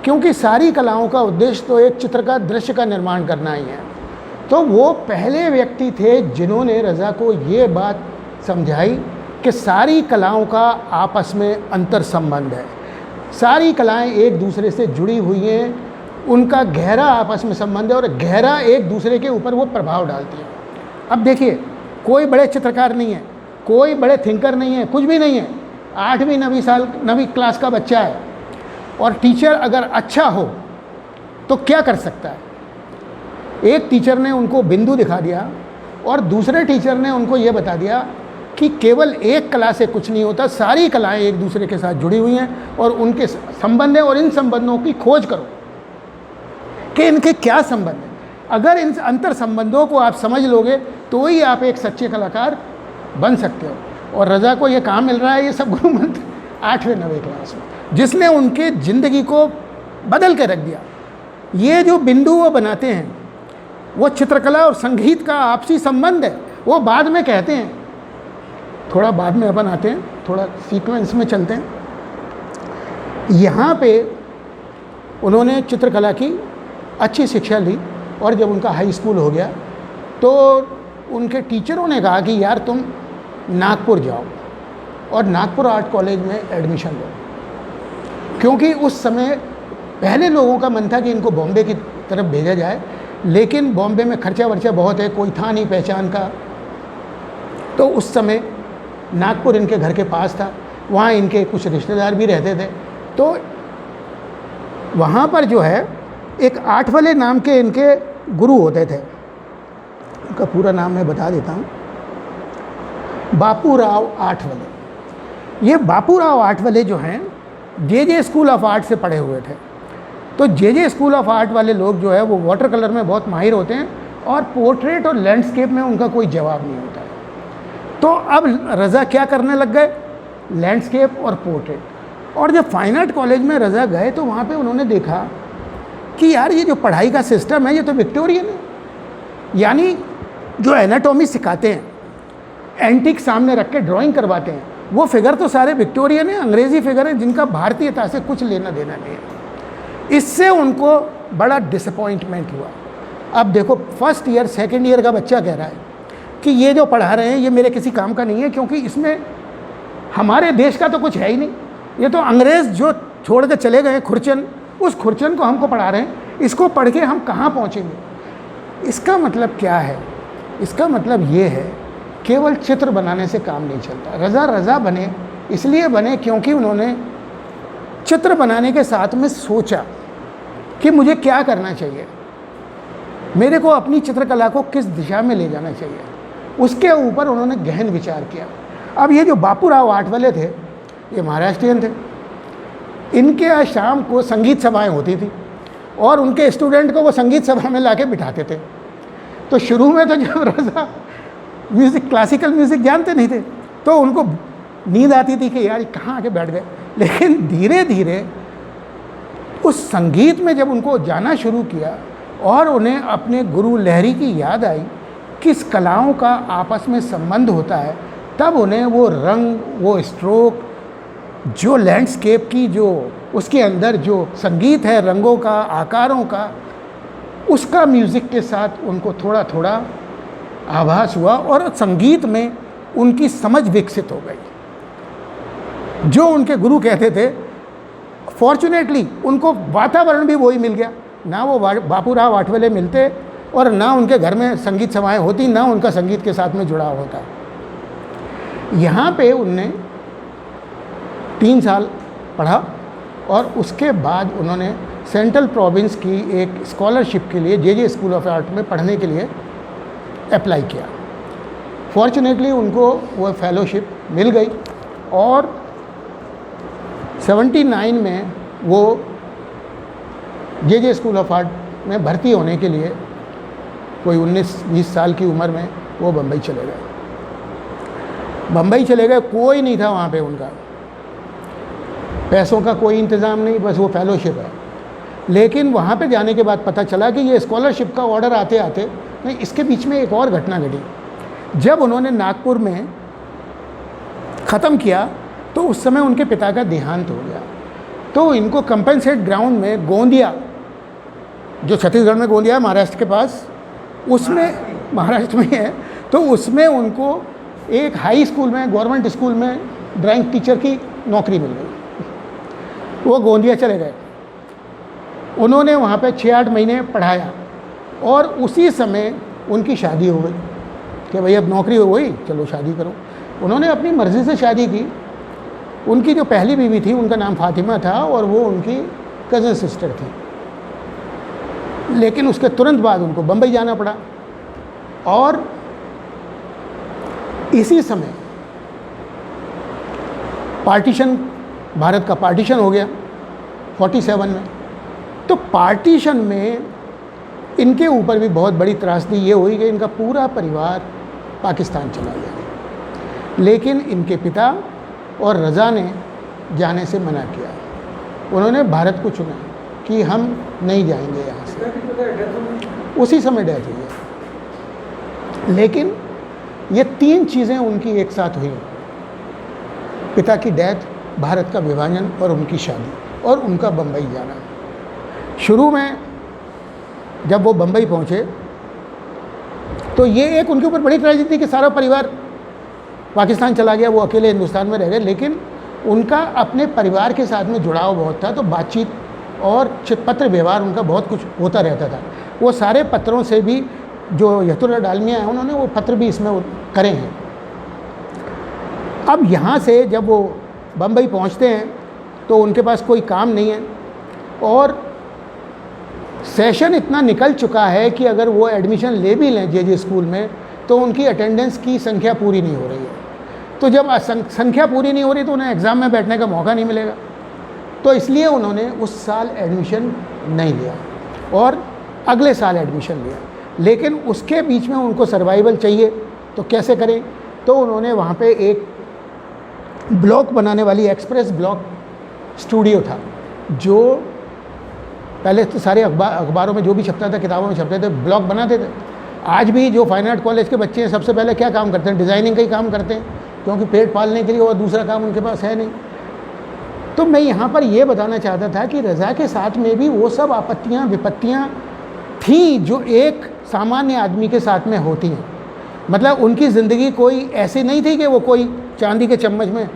क्योंकि सारी कलाओं का उद्देश्य तो एक चित्र का, दृश्य का निर्माण करना ही है। तो वो पहले व्यक्ति थे जिन्होंने रज़ा को ये बात समझाई कि सारी कलाओं का आपस में अंतर संबंध है, सारी कलाएं एक दूसरे से जुड़ी हुई हैं, उनका गहरा आपस में संबंध है और गहरा एक दूसरे के ऊपर वो प्रभाव डालती है। अब देखिए, कोई बड़े चित्रकार नहीं है, कोई बड़े थिंकर नहीं है, कुछ भी नहीं है। 8वीं 9वीं क्लास का बच्चा है और टीचर अगर अच्छा हो तो क्या कर सकता है? एक टीचर ने उनको बिंदु दिखा दिया और दूसरे टीचर ने उनको ये बता दिया कि केवल एक कला से कुछ नहीं होता, सारी कलाएं एक दूसरे के साथ जुड़ी हुई हैं और उनके संबंध हैं, और इन संबंधों की खोज करो कि इनके क्या संबंध हैं। अगर इन अंतर संबंधों को आप समझ लोगे तो ही आप एक सच्चे कलाकार बन सकते हो। और रज़ा को ये काम मिल रहा है, ये सब गुरु मंत्र 8वीं 9वीं क्लास में, जिसने उनके ज़िंदगी को बदल के रख दिया। ये जो बिंदु वो बनाते हैं वो चित्रकला और संगीत का आपसी संबंध है। वो बाद में कहते हैं, थोड़ा बाद में अपन आते हैं, थोड़ा सीक्वेंस में चलते हैं। यहाँ पे उन्होंने चित्रकला की अच्छी शिक्षा ली और जब उनका हाई स्कूल हो गया तो उनके टीचरों ने कहा कि यार तुम नागपुर जाओ और नागपुर आर्ट कॉलेज में एडमिशन लो, क्योंकि उस समय पहले लोगों का मन था कि इनको बॉम्बे की तरफ भेजा जाए, लेकिन बॉम्बे में खर्चा वर्चा बहुत है, कोई था नहीं पहचान का। तो उस समय नागपुर इनके घर के पास था, वहाँ इनके कुछ रिश्तेदार भी रहते थे। तो वहाँ पर जो है एक आठवले नाम के इनके गुरु होते थे, उनका पूरा नाम मैं बता देता हूँ, बापूराव आठवले। ये बापूराव आठवले जो हैं जे स्कूल ऑफ आर्ट से पढ़े हुए थे। तो जे स्कूल ऑफ आर्ट वाले लोग जो है वो वाटर कलर में बहुत माहिर होते हैं और पोर्ट्रेट और लैंडस्केप में उनका कोई जवाब नहीं होता है। तो अब रज़ा क्या करने लग गए, लैंडस्केप और पोर्ट्रेट। और जब फाइन आर्ट कॉलेज में रज़ा गए तो वहाँ पे उन्होंने देखा कि यार ये जो पढ़ाई का सिस्टम है ये तो विक्टोरियन है, यानी जो एनाटॉमी सिखाते हैं, एंटिक सामने रख के ड्राइंग करवाते हैं, वो फिगर तो सारे विक्टोरियन हैं, अंग्रेज़ी फिगर हैं जिनका भारतीयता से कुछ लेना देना नहीं है। इससे उनको बड़ा डिसअपॉइंटमेंट हुआ। अब देखो फर्स्ट ईयर सेकेंड ईयर का बच्चा कह रहा है कि ये जो पढ़ा रहे हैं ये मेरे किसी काम का नहीं है, क्योंकि इसमें हमारे देश का तो कुछ है ही नहीं, ये तो अंग्रेज़ जो छोड़ के चले गए खुरचन, उस खुरचन को हमको पढ़ा रहे हैं, इसको पढ़ के हम कहाँ पहुँचेंगे। इसका मतलब क्या है, इसका मतलब ये है केवल चित्र बनाने से काम नहीं चलता। रज़ा बने इसलिए बने क्योंकि उन्होंने चित्र बनाने के साथ में सोचा कि मुझे क्या करना चाहिए, मेरे को अपनी चित्रकला को किस दिशा में ले जाना चाहिए, उसके ऊपर उन्होंने गहन विचार किया। अब ये जो बापूराव आठवले थे ये महाराष्ट्रियन थे, इनके यहाँ शाम को संगीत सभाएं होती थी और उनके स्टूडेंट को वो संगीत सभा में लाके बिठाते थे। तो शुरू में तो जब रज़ा म्यूज़िक क्लासिकल म्यूज़िक जानते नहीं थे तो उनको नींद आती थी कि यार ये कहाँ आके बैठ गए, लेकिन धीरे धीरे उस संगीत में जब उनको जाना शुरू किया और उन्हें अपने गुरु लहरी की याद आई, किस कलाओं का आपस में संबंध होता है, तब उन्हें वो रंग, वो स्ट्रोक, जो लैंडस्केप की जो उसके अंदर जो संगीत है रंगों का, आकारों का, उसका म्यूज़िक के साथ उनको थोड़ा थोड़ा आभास हुआ और संगीत में उनकी समझ विकसित हो गई। जो उनके गुरु कहते थे, फॉर्चुनेटली उनको वातावरण भी वही मिल गया, ना वो बापूराव आठवले मिलते और ना उनके घर में संगीत सभाएं होती, ना उनका संगीत के साथ में जुड़ाव होता। यहाँ पे उनने 3 साल पढ़ा और उसके बाद उन्होंने सेंट्रल प्रोविंस की एक स्कॉलरशिप के लिए जे स्कूल ऑफ आर्ट में पढ़ने के लिए अप्लाई किया। फॉर्चुनेटली उनको वो फेलोशिप मिल गई और 79 में वो जे स्कूल ऑफ आर्ट में भर्ती होने के लिए कोई 19-20 साल की उम्र में वो बम्बई चले गए। बम्बई चले गए, कोई नहीं था वहाँ पे उनका, पैसों का कोई इंतज़ाम नहीं, बस वो फेलोशिप है। लेकिन वहाँ पे जाने के बाद पता चला कि ये स्कॉलरशिप का ऑर्डर आते आते नहीं, इसके बीच में एक और घटना घटी। जब उन्होंने नागपुर में ख़त्म किया तो उस समय उनके पिता का देहांत हो गया। तो इनको कंपनसेट ग्राउंड में गोंदिया, जो छत्तीसगढ़ में गोंदिया है महाराष्ट्र के पास, उसमें महाराष्ट्र में है, तो उसमें उनको एक हाई स्कूल में, गवर्नमेंट स्कूल में ड्राइंग टीचर की नौकरी मिल गई। वो गोंदिया चले गए, उन्होंने वहाँ पे 6-8 महीने पढ़ाया और उसी समय उनकी शादी हो गई कि भाई अब नौकरी हो गई, चलो शादी करो। उन्होंने अपनी मर्ज़ी से शादी की। उनकी जो पहली बीवी थी उनका नाम फातिमा था और वो उनकी कज़न सिस्टर थी। लेकिन उसके तुरंत बाद उनको बम्बई जाना पड़ा और इसी समय पार्टीशन, भारत का पार्टीशन हो गया 47 में। तो पार्टीशन में इनके ऊपर भी बहुत बड़ी त्रासदी ये हुई कि इनका पूरा परिवार पाकिस्तान चला गया। लेकिन इनके पिता और रज़ा ने जाने से मना किया। उन्होंने भारत को चुना कि हम नहीं जाएंगे यहाँ से। उसी समय डेथ हुई है। लेकिन ये 3 चीज़ें उनकी एक साथ हुई, पिता की डेथ, भारत का विभाजन और उनकी शादी और उनका बम्बई जाना। शुरू में जब वो बम्बई पहुँचे तो ये एक उनके ऊपर बड़ी ट्रेजेडी थी कि सारा परिवार पाकिस्तान चला गया, वो अकेले हिंदुस्तान में रह गए। लेकिन उनका अपने परिवार के साथ में जुड़ाव बहुत था, तो बातचीत और पत्र व्यवहार उनका बहुत कुछ होता रहता था। वो सारे पत्रों से भी जो यतुल्ला डालमिया है उन्होंने वो पत्र भी इसमें करे हैं। अब यहाँ से जब वो बम्बई पहुँचते हैं तो उनके पास कोई काम नहीं है और सेशन इतना निकल चुका है कि अगर वो एडमिशन ले भी लें जे स्कूल में तो उनकी अटेंडेंस की संख्या पूरी नहीं हो रही है। तो जब संख्या पूरी नहीं हो रही तो उन्हें एग्ज़ाम में बैठने का मौका नहीं मिलेगा। तो इसलिए उन्होंने उस साल एडमिशन नहीं लिया और अगले साल एडमिशन लिया। लेकिन उसके बीच में उनको सर्वाइवल चाहिए, तो कैसे करें? तो उन्होंने वहाँ पे एक ब्लॉक बनाने वाली एक्सप्रेस ब्लॉक स्टूडियो था, जो पहले तो सारे अखबारों में जो भी छपता था, किताबों में छपते थे, ब्लॉक बनाते थे। आज भी जो फाइन आर्ट कॉलेज के बच्चे हैं सबसे पहले क्या काम करते हैं? डिज़ाइनिंग का ही काम करते हैं, क्योंकि पेट पालने के लिए और दूसरा काम उनके पास है नहीं। तो मैं यहाँ पर ये बताना चाहता था कि रज़ा के साथ में भी वो सब आपत्तियाँ विपत्तियाँ थीं जो एक सामान्य आदमी के साथ में होती हैं। मतलब उनकी ज़िंदगी कोई ऐसी नहीं थी कि वो कोई चांदी के चम्मच में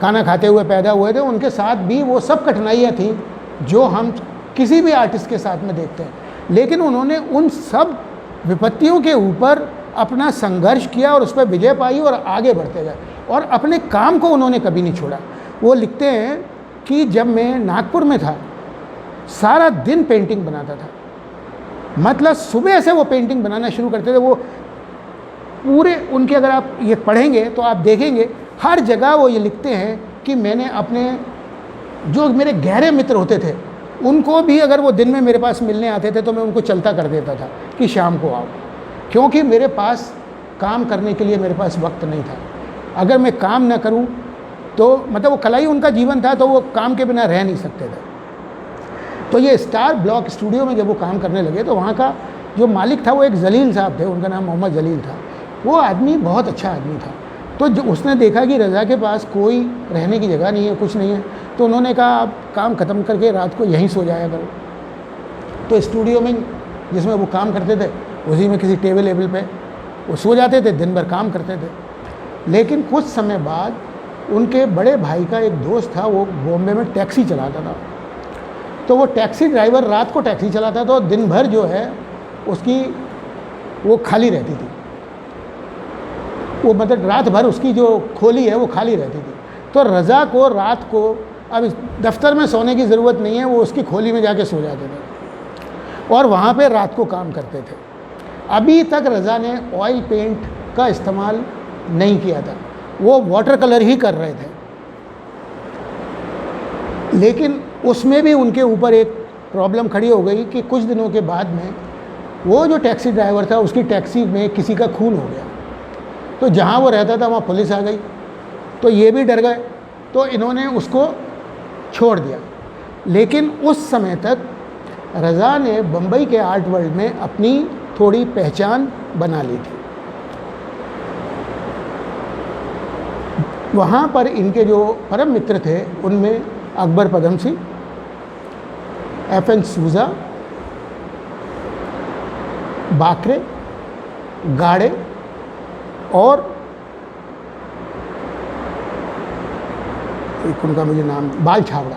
खाना खाते हुए पैदा हुए थे। उनके साथ भी वो सब कठिनाइयाँ थीं जो हम किसी भी आर्टिस्ट के साथ में देखते हैं। लेकिन उन्होंने उन सब विपत्तियों के ऊपर अपना संघर्ष किया और उस पर विजय पाई और आगे बढ़ते गए, और अपने काम को उन्होंने कभी नहीं छोड़ा। वो लिखते हैं कि जब मैं नागपुर में था सारा दिन पेंटिंग बनाता था। मतलब सुबह से वो पेंटिंग बनाना शुरू करते थे। वो पूरे उनके, अगर आप ये पढ़ेंगे तो आप देखेंगे हर जगह वो ये लिखते हैं कि मैंने अपने जो मेरे गहरे मित्र होते थे उनको भी, अगर वो दिन में मेरे पास मिलने आते थे तो मैं उनको चलता कर देता था कि शाम को आओ, क्योंकि मेरे पास काम करने के लिए मेरे पास वक्त नहीं था। अगर मैं काम ना करूं तो मतलब वो कला ही उनका जीवन था, तो वो काम के बिना रह नहीं सकते थे। तो ये स्टार ब्लॉक स्टूडियो में जब वो काम करने लगे तो वहाँ का जो मालिक था वो एक जलील साहब थे, उनका नाम मोहम्मद जलील था। वो आदमी बहुत अच्छा आदमी था। तो जो उसने देखा कि रज़ा के पास कोई रहने की जगह नहीं है, कुछ नहीं है, तो उन्होंने कहा आप काम ख़त्म करके रात को यहीं सो जाया करो। तो स्टूडियो में जिसमें वो काम करते थे उसी में किसी टेबल पे वो सो जाते थे, दिन भर काम करते थे। लेकिन कुछ समय बाद उनके बड़े भाई का एक दोस्त था, वो बॉम्बे में टैक्सी चलाता था। तो वो टैक्सी ड्राइवर रात को टैक्सी चलाता था और दिन भर जो है उसकी वो खाली रहती थी। वो मतलब रात भर उसकी जो खोली है वो खाली रहती थी। तो रज़ा को रात को अब दफ्तर में सोने की ज़रूरत नहीं है, वो उसकी खोली में जाके सो जाते थे और वहाँ पे रात को काम करते थे। अभी तक रज़ा ने ऑयल पेंट का इस्तेमाल नहीं किया था, वो वाटर कलर ही कर रहे थे। लेकिन उसमें भी उनके ऊपर एक प्रॉब्लम खड़ी हो गई कि कुछ दिनों के बाद में वो जो टैक्सी ड्राइवर था उसकी टैक्सी में किसी का खून हो गया। तो जहाँ वो रहता था वहाँ पुलिस आ गई, तो ये भी डर गए, तो इन्होंने उसको छोड़ दिया। लेकिन उस समय तक रज़ा ने बम्बई के आर्ट वर्ल्ड में अपनी थोड़ी पहचान बना ली थी। वहाँ पर इनके जो परम मित्र थे उनमें अकबर पदमसी, FN सूजा, बाकरे, गाड़े और एक उनका मुझे नाम बाल छाबड़ा।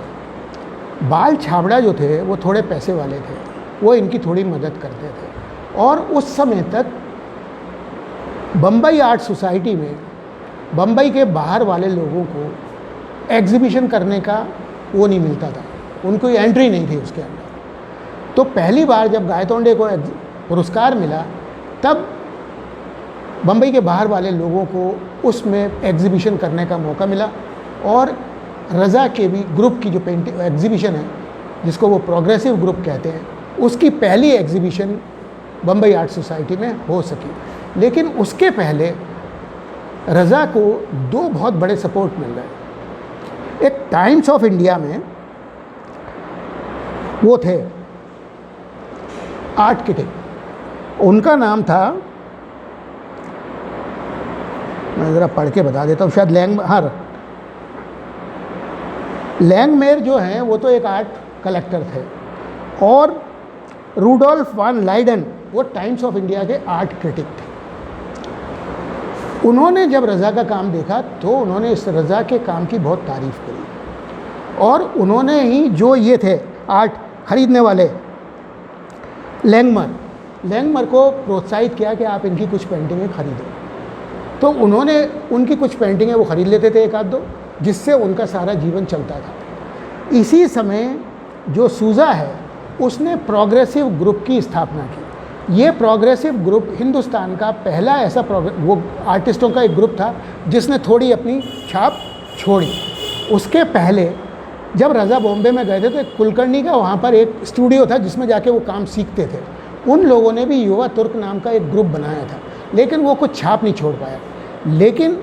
बाल छाबड़ा जो थे वो थोड़े पैसे वाले थे, वो इनकी थोड़ी मदद करते थे। और उस समय तक बम्बई आर्ट सोसाइटी में बम्बई के बाहर वाले लोगों को एग्जीबिशन करने का वो नहीं मिलता था, उनको एंट्री नहीं थी उसके अंदर। तो पहली बार जब गायतोंडे को पुरस्कार मिला तब बम्बई के बाहर वाले लोगों को उसमें एग्जीबिशन करने का मौका मिला। और रज़ा के भी ग्रुप की जो पेंटिंग एग्जीबिशन है, जिसको वो प्रोग्रेसिव ग्रुप कहते हैं, उसकी पहली एग्जीबिशन बम्बई आर्ट सोसाइटी में हो सकी। लेकिन उसके पहले रज़ा को दो बहुत बड़े सपोर्ट मिल गए। एक टाइम्स ऑफ इंडिया में वो थे आर्ट क्रिटिक, उनका नाम था, मैं ज़रा पढ़ के बता देता हूँ, शायद लैंगमेयर जो हैं वो तो एक आर्ट कलेक्टर थे, और रूडोल्फ वान लाइडन वो टाइम्स ऑफ इंडिया के आर्ट क्रिटिक थे। उन्होंने जब रज़ा का काम देखा तो उन्होंने इस रज़ा के काम की बहुत तारीफ़ करी, और उन्होंने ही जो ये थे आर्ट खरीदने वाले लैंगमर को प्रोत्साहित किया कि आप इनकी कुछ पेंटिंगें खरीदो। तो उन्होंने उनकी कुछ पेंटिंगें वो ख़रीद लेते थे, एक आध दो, जिससे उनका सारा जीवन चलता था। इसी समय जो सूजा है उसने प्रोग्रेसिव ग्रुप की स्थापना की। ये प्रोग्रेसिव ग्रुप हिंदुस्तान का पहला ऐसा वो आर्टिस्टों का एक ग्रुप था जिसने थोड़ी अपनी छाप छोड़ी। उसके पहले जब रज़ा बॉम्बे में गए थे तो कुलकर्णी का वहाँ पर एक स्टूडियो था जिसमें जाके वो काम सीखते थे। उन लोगों ने भी युवा तुर्क नाम का एक ग्रुप बनाया था, लेकिन वो कुछ छाप नहीं छोड़ पाया। लेकिन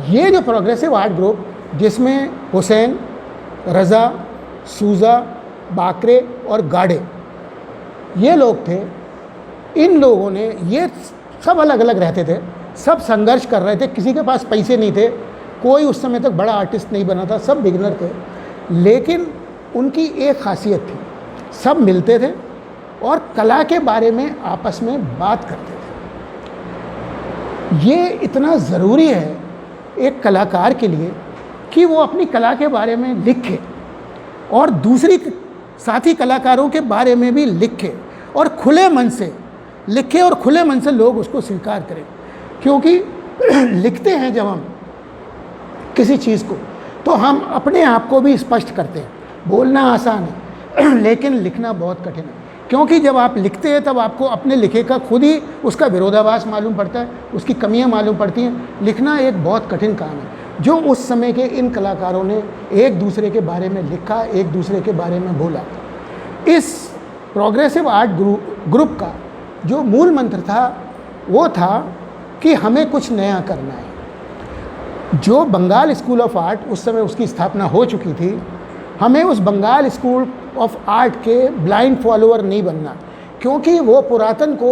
ये जो प्रोग्रेसिव आर्ट ग्रुप जिसमें हुसैन, रज़ा, सूजा, बाकरे और गाड़े ये लोग थे, इन लोगों ने, ये सब अलग अलग रहते थे, सब संघर्ष कर रहे थे, किसी के पास पैसे नहीं थे, कोई उस समय तक बड़ा आर्टिस्ट नहीं बना था, सब बिगिनर थे। लेकिन उनकी एक खासियत थी, सब मिलते थे और कला के बारे में आपस में बात करते थे। ये इतना ज़रूरी है एक कलाकार के लिए कि वो अपनी कला के बारे में लिखे और दूसरी साथी कलाकारों के बारे में भी लिखे और खुले मन से लिखे और खुले मन से लोग उसको स्वीकार करें। क्योंकि लिखते हैं जब हम किसी चीज़ को तो हम अपने आप को भी स्पष्ट करते हैं। बोलना आसान है लेकिन लिखना बहुत कठिन है, क्योंकि जब आप लिखते हैं तब आपको अपने लिखे का खुद ही उसका विरोधाभास मालूम पड़ता है, उसकी कमियां मालूम पड़ती हैं। लिखना एक बहुत कठिन काम है जो उस समय के इन कलाकारों ने एक दूसरे के बारे में लिखा, एक दूसरे के बारे में बोला। इस प्रोग्रेसिव आर्ट ग्रुप का जो मूल मंत्र था वो था कि हमें कुछ नया करना है। जो बंगाल स्कूल ऑफ आर्ट उस समय उसकी स्थापना हो चुकी थी, हमें उस बंगाल स्कूल ऑफ आर्ट के ब्लाइंड फॉलोअर नहीं बनना, क्योंकि वो पुरातन को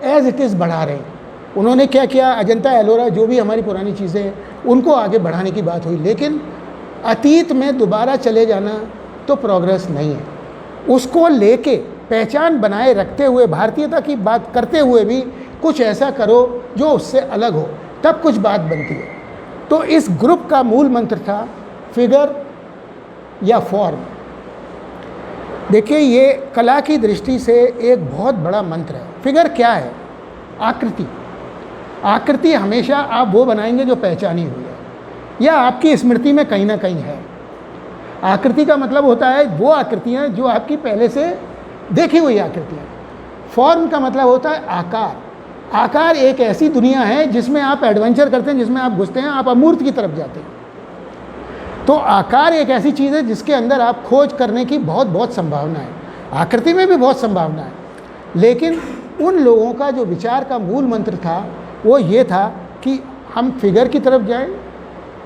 एज इट इज़ बढ़ा रहे हैं। उन्होंने क्या किया, अजंता एलोरा जो भी हमारी पुरानी चीज़ें हैं उनको आगे बढ़ाने की बात हुई, लेकिन अतीत में दोबारा चले जाना तो प्रोग्रेस नहीं है। उसको लेके पहचान बनाए रखते हुए, भारतीयता की बात करते हुए भी कुछ ऐसा करो जो उससे अलग हो, तब कुछ बात बनती है। तो इस ग्रुप का मूल मंत्र था फिगर या फॉर्म। देखिए, ये कला की दृष्टि से एक बहुत बड़ा मंत्र है। फिगर क्या है? आकृति। आकृति हमेशा आप वो बनाएंगे जो पहचानी हुई है या आपकी स्मृति में कहीं ना कहीं है। आकृति का मतलब होता है वो आकृतियाँ जो आपकी पहले से देखी हुई आकृतियाँ। फॉर्म का मतलब होता है आकार। आकार एक ऐसी दुनिया है जिसमें आप एडवेंचर करते हैं, जिसमें आप घुसते हैं, आप अमूर्त की तरफ जाते हैं। तो आकार एक ऐसी चीज़ है जिसके अंदर आप खोज करने की बहुत संभावना है। आकृति में भी बहुत संभावना है, लेकिन उन लोगों का जो विचार का मूल मंत्र था वो ये था कि हम फिगर की तरफ जाएं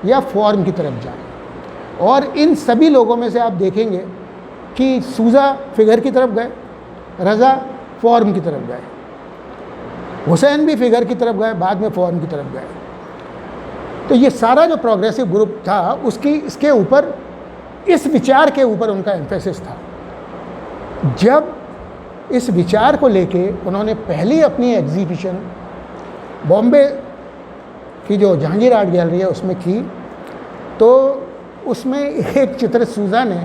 या फॉर्म की तरफ जाएं। और इन सभी लोगों में से आप देखेंगे कि सूजा फिगर की तरफ गए, रज़ा फॉर्म की तरफ गए, हुसैन भी फिगर की तरफ गए, बाद में फॉर्म की तरफ गए। तो ये सारा जो प्रोग्रेसिव ग्रुप था उसकी इसके ऊपर, इस विचार के ऊपर उनका एम्फेसिस था। जब इस विचार को लेके उन्होंने पहली अपनी एग्जीबिशन बॉम्बे की जो जहांगीर आर्ट गैलरी है उसमें की, तो उसमें एक चित्र सूजा ने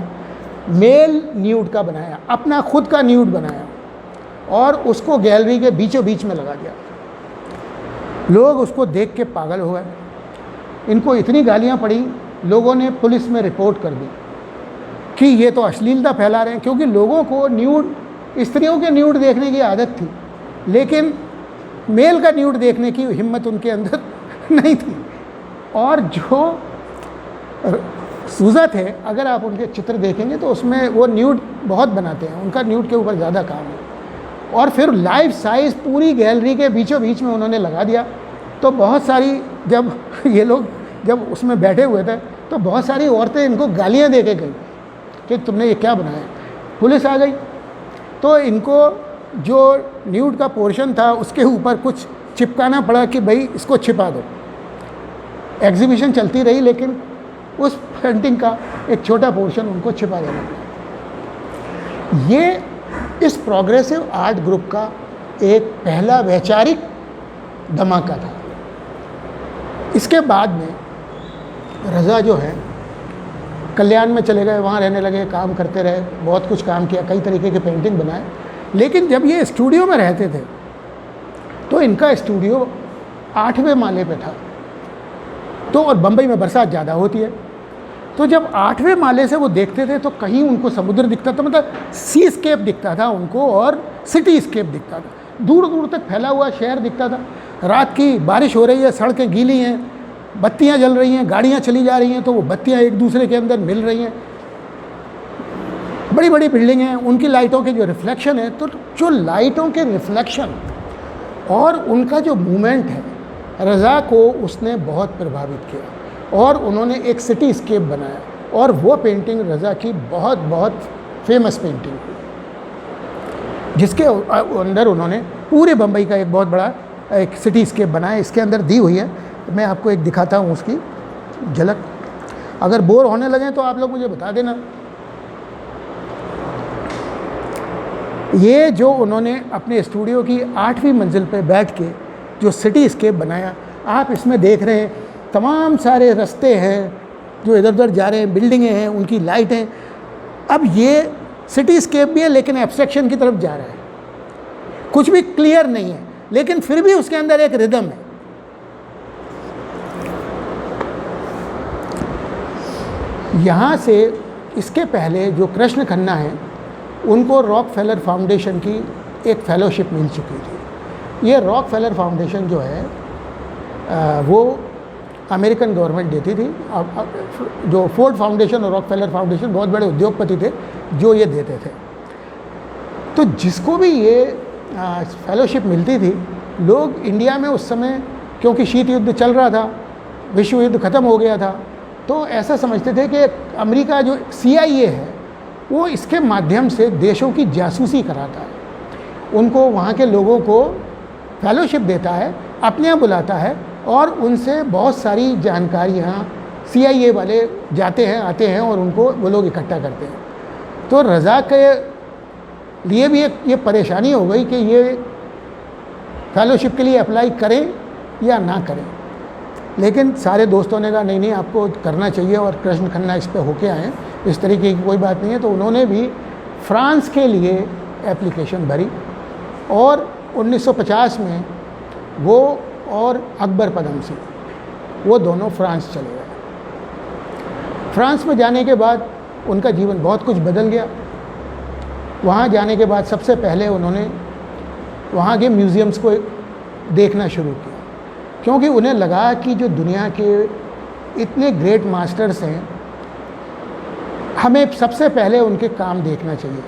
मेल न्यूड का बनाया, अपना खुद का न्यूड बनाया और उसको गैलरी के बीचों बीच में लगा दिया। लोग उसको देख के पागल हो गए। इनको इतनी गालियां पड़ी, लोगों ने पुलिस में रिपोर्ट कर दी कि ये तो अश्लीलता फैला रहे हैं, क्योंकि लोगों को न्यूड, स्त्रियों के न्यूड देखने की आदत थी, लेकिन मेल का न्यूड देखने की हिम्मत उनके अंदर नहीं थी। और जो सूजा थे, अगर आप उनके चित्र देखेंगे तो उसमें वो न्यूड बहुत बनाते हैं, उनका न्यूड के ऊपर ज़्यादा काम है। और फिर लाइफ साइज़ पूरी गैलरी के बीचों बीच में उन्होंने लगा दिया। तो बहुत सारी, जब ये लोग जब उसमें बैठे हुए थे तो बहुत सारी औरतें इनको गालियां दे के गई कि तुमने ये क्या बनाया। पुलिस आ गई तो इनको जो न्यूड का पोर्शन था उसके ऊपर कुछ चिपकाना पड़ा कि भाई इसको छिपा दो। एग्जीबिशन चलती रही, लेकिन उस पेंटिंग का एक छोटा पोर्शन उनको छिपा देना पड़ा। ये इस प्रोग्रेसिव आर्ट ग्रुप का एक पहला वैचारिक धमाका था। इसके बाद में रज़ा जो है कल्याण में चले गए, वहाँ रहने लगे, काम करते रहे, बहुत कुछ काम किया, कई तरीके के पेंटिंग बनाए। लेकिन जब ये स्टूडियो में रहते थे तो इनका स्टूडियो 8वें माले पे था। तो और बम्बई में बरसात ज़्यादा होती है, तो जब 8वें माले से वो देखते थे तो कहीं उनको समुद्र दिखता था, मतलब सी स्केप दिखता था उनको और सिटी स्केप दिखता था, दूर दूर तक फैला हुआ शहर दिखता था। रात की बारिश हो रही है, सड़कें गीली हैं, बत्तियां जल रही हैं, गाड़ियां चली जा रही हैं, तो वो बत्तियां एक दूसरे के अंदर मिल रही हैं। बड़ी बड़ी बिल्डिंग हैं, उनकी लाइटों के जो रिफ्लेक्शन है, तो जो लाइटों के रिफ्लेक्शन और उनका जो मूवमेंट है, रज़ा को उसने बहुत प्रभावित किया और उन्होंने एक सिटी स्केप बनाया और वो पेंटिंग रज़ा की बहुत बहुत फेमस पेंटिंग हुई, जिसके अंदर उन्होंने पूरे बम्बई का एक बहुत बड़ा एक सिटी स्केप बनाया। इसके अंदर दी हुई है, मैं आपको एक दिखाता हूँ उसकी झलक। अगर बोर होने लगें तो आप लोग मुझे बता देना। ये जो उन्होंने अपने स्टूडियो की 8वीं मंजिल पे बैठ के जो सिटी स्केप बनाया, आप इसमें देख रहे हैं तमाम सारे रास्ते हैं जो इधर उधर जा रहे हैं, बिल्डिंगें हैं, उनकी लाइटें। अब ये सिटी स्केप भी है लेकिन एब्स्ट्रैक्शन की तरफ जा रहा है, कुछ भी क्लियर नहीं है, लेकिन फिर भी उसके अंदर एक रिदम है। यहाँ से इसके पहले जो कृष्ण खन्ना है, उनको रॉकफेलर फाउंडेशन की एक फेलोशिप मिल चुकी थी। ये रॉकफेलर फाउंडेशन जो है वो अमेरिकन गवर्नमेंट देती थी। जो फोर्ड फाउंडेशन और रॉकफेलर फाउंडेशन बहुत बड़े उद्योगपति थे जो ये देते थे। तो जिसको भी ये फेलोशिप मिलती थी, लोग इंडिया में उस समय, क्योंकि शीत युद्ध चल रहा था, विश्व युद्ध ख़त्म हो गया था, तो ऐसा समझते थे कि अमेरिका जो CIA है वो इसके माध्यम से देशों की जासूसी कराता है, उनको वहाँ के लोगों को फेलोशिप देता है, अपने यहाँ बुलाता है और उनसे बहुत सारी जानकारियाँ CIA वाले जाते हैं आते हैं और उनको वो लोग इकट्ठा करते हैं। तो रज़ा के लिए भी एक ये परेशानी हो गई कि ये फेलोशिप के लिए अप्लाई करें या ना करें, लेकिन सारे दोस्तों ने कहा नहीं नहीं आपको करना चाहिए और कृष्ण खन्ना इस पर होके आए, इस तरीके की कोई बात नहीं है। तो उन्होंने भी फ्रांस के लिए एप्लीकेशन भरी और 1950 में वो और अकबर पदमसी वो दोनों फ्रांस चले गए। फ्रांस में जाने के बाद उनका जीवन बहुत कुछ बदल गया। वहाँ जाने के बाद सबसे पहले उन्होंने वहाँ के म्यूज़ियम्स को देखना शुरू किया, क्योंकि उन्हें लगा कि जो दुनिया के इतने ग्रेट मास्टर्स हैं, हमें सबसे पहले उनके काम देखना चाहिए।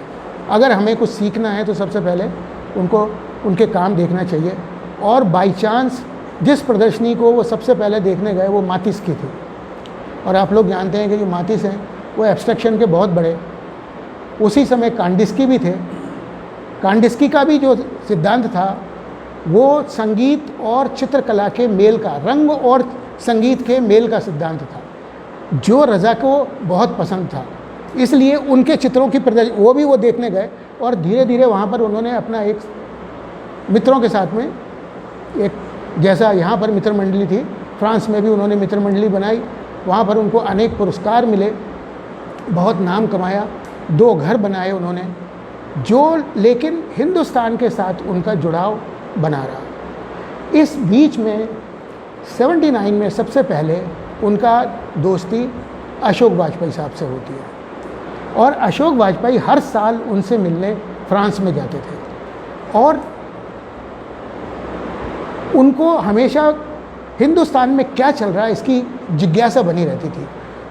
अगर हमें कुछ सीखना है तो सबसे पहले उनको उनके काम देखना चाहिए। और बाई चांस जिस प्रदर्शनी को वो सबसे पहले देखने गए वो मातिस की थी, और आप लोग जानते हैं कि जो मातिस हैं वो एब्स्ट्रैक्शन के बहुत बड़े, उसी समय कांडिस्की भी थे। कांडिस्की का भी जो सिद्धांत था वो संगीत और चित्रकला के मेल का, रंग और संगीत के मेल का सिद्धांत था, जो रज़ा को बहुत पसंद था। इसलिए उनके चित्रों की प्रदर्शनी वो देखने गए और धीरे धीरे वहाँ पर उन्होंने अपना एक मित्रों के साथ में एक, जैसा यहाँ पर मित्र मंडली थी, फ्रांस में भी उन्होंने मित्र मंडली बनाई। वहाँ पर उनको अनेक पुरस्कार मिले, बहुत नाम कमाया, 2 घर बनाए उन्होंने, जो लेकिन हिंदुस्तान के साथ उनका जुड़ाव बना रहा। इस बीच में 79 में सबसे पहले उनका दोस्ती अशोक वाजपेयी साहब से होती है, और अशोक वाजपेयी हर साल उनसे मिलने फ्रांस में जाते थे और उनको हमेशा हिंदुस्तान में क्या चल रहा है इसकी जिज्ञासा बनी रहती थी।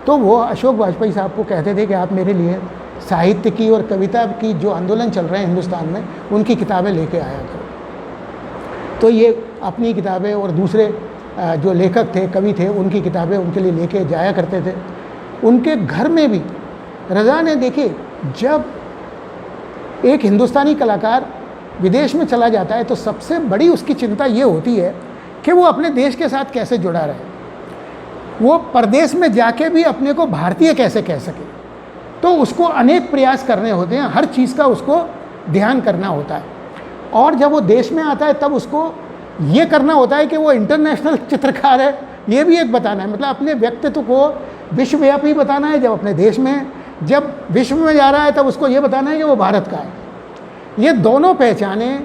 तो वो अशोक वाजपेयी साहब को कहते थे कि आप मेरे लिए साहित्य की और कविता की जो आंदोलन चल रहे हैं हिंदुस्तान में, उनकी किताबें लेके आया करो। तो ये अपनी किताबें और दूसरे जो लेखक थे, कवि थे, उनकी किताबें उनके लिए लेके जाया करते थे। उनके घर में भी रज़ा ने, देखिए, जब एक हिंदुस्तानी कलाकार विदेश में चला जाता है तो सबसे बड़ी उसकी चिंता ये होती है कि वो अपने देश के साथ कैसे जुड़ा रहे, वो परदेश में जाके भी अपने को भारतीय कैसे कह सके। तो उसको अनेक प्रयास करने होते हैं, हर चीज़ का उसको ध्यान करना होता है। और जब वो देश में आता है तब उसको ये करना होता है कि वो इंटरनेशनल चित्रकार है, ये भी एक बताना है, मतलब अपने व्यक्तित्व को विश्वव्यापी बताना है। जब अपने देश में, जब विश्व में जा रहा है तब उसको ये बताना है कि वो भारत का है। ये दोनों पहचानें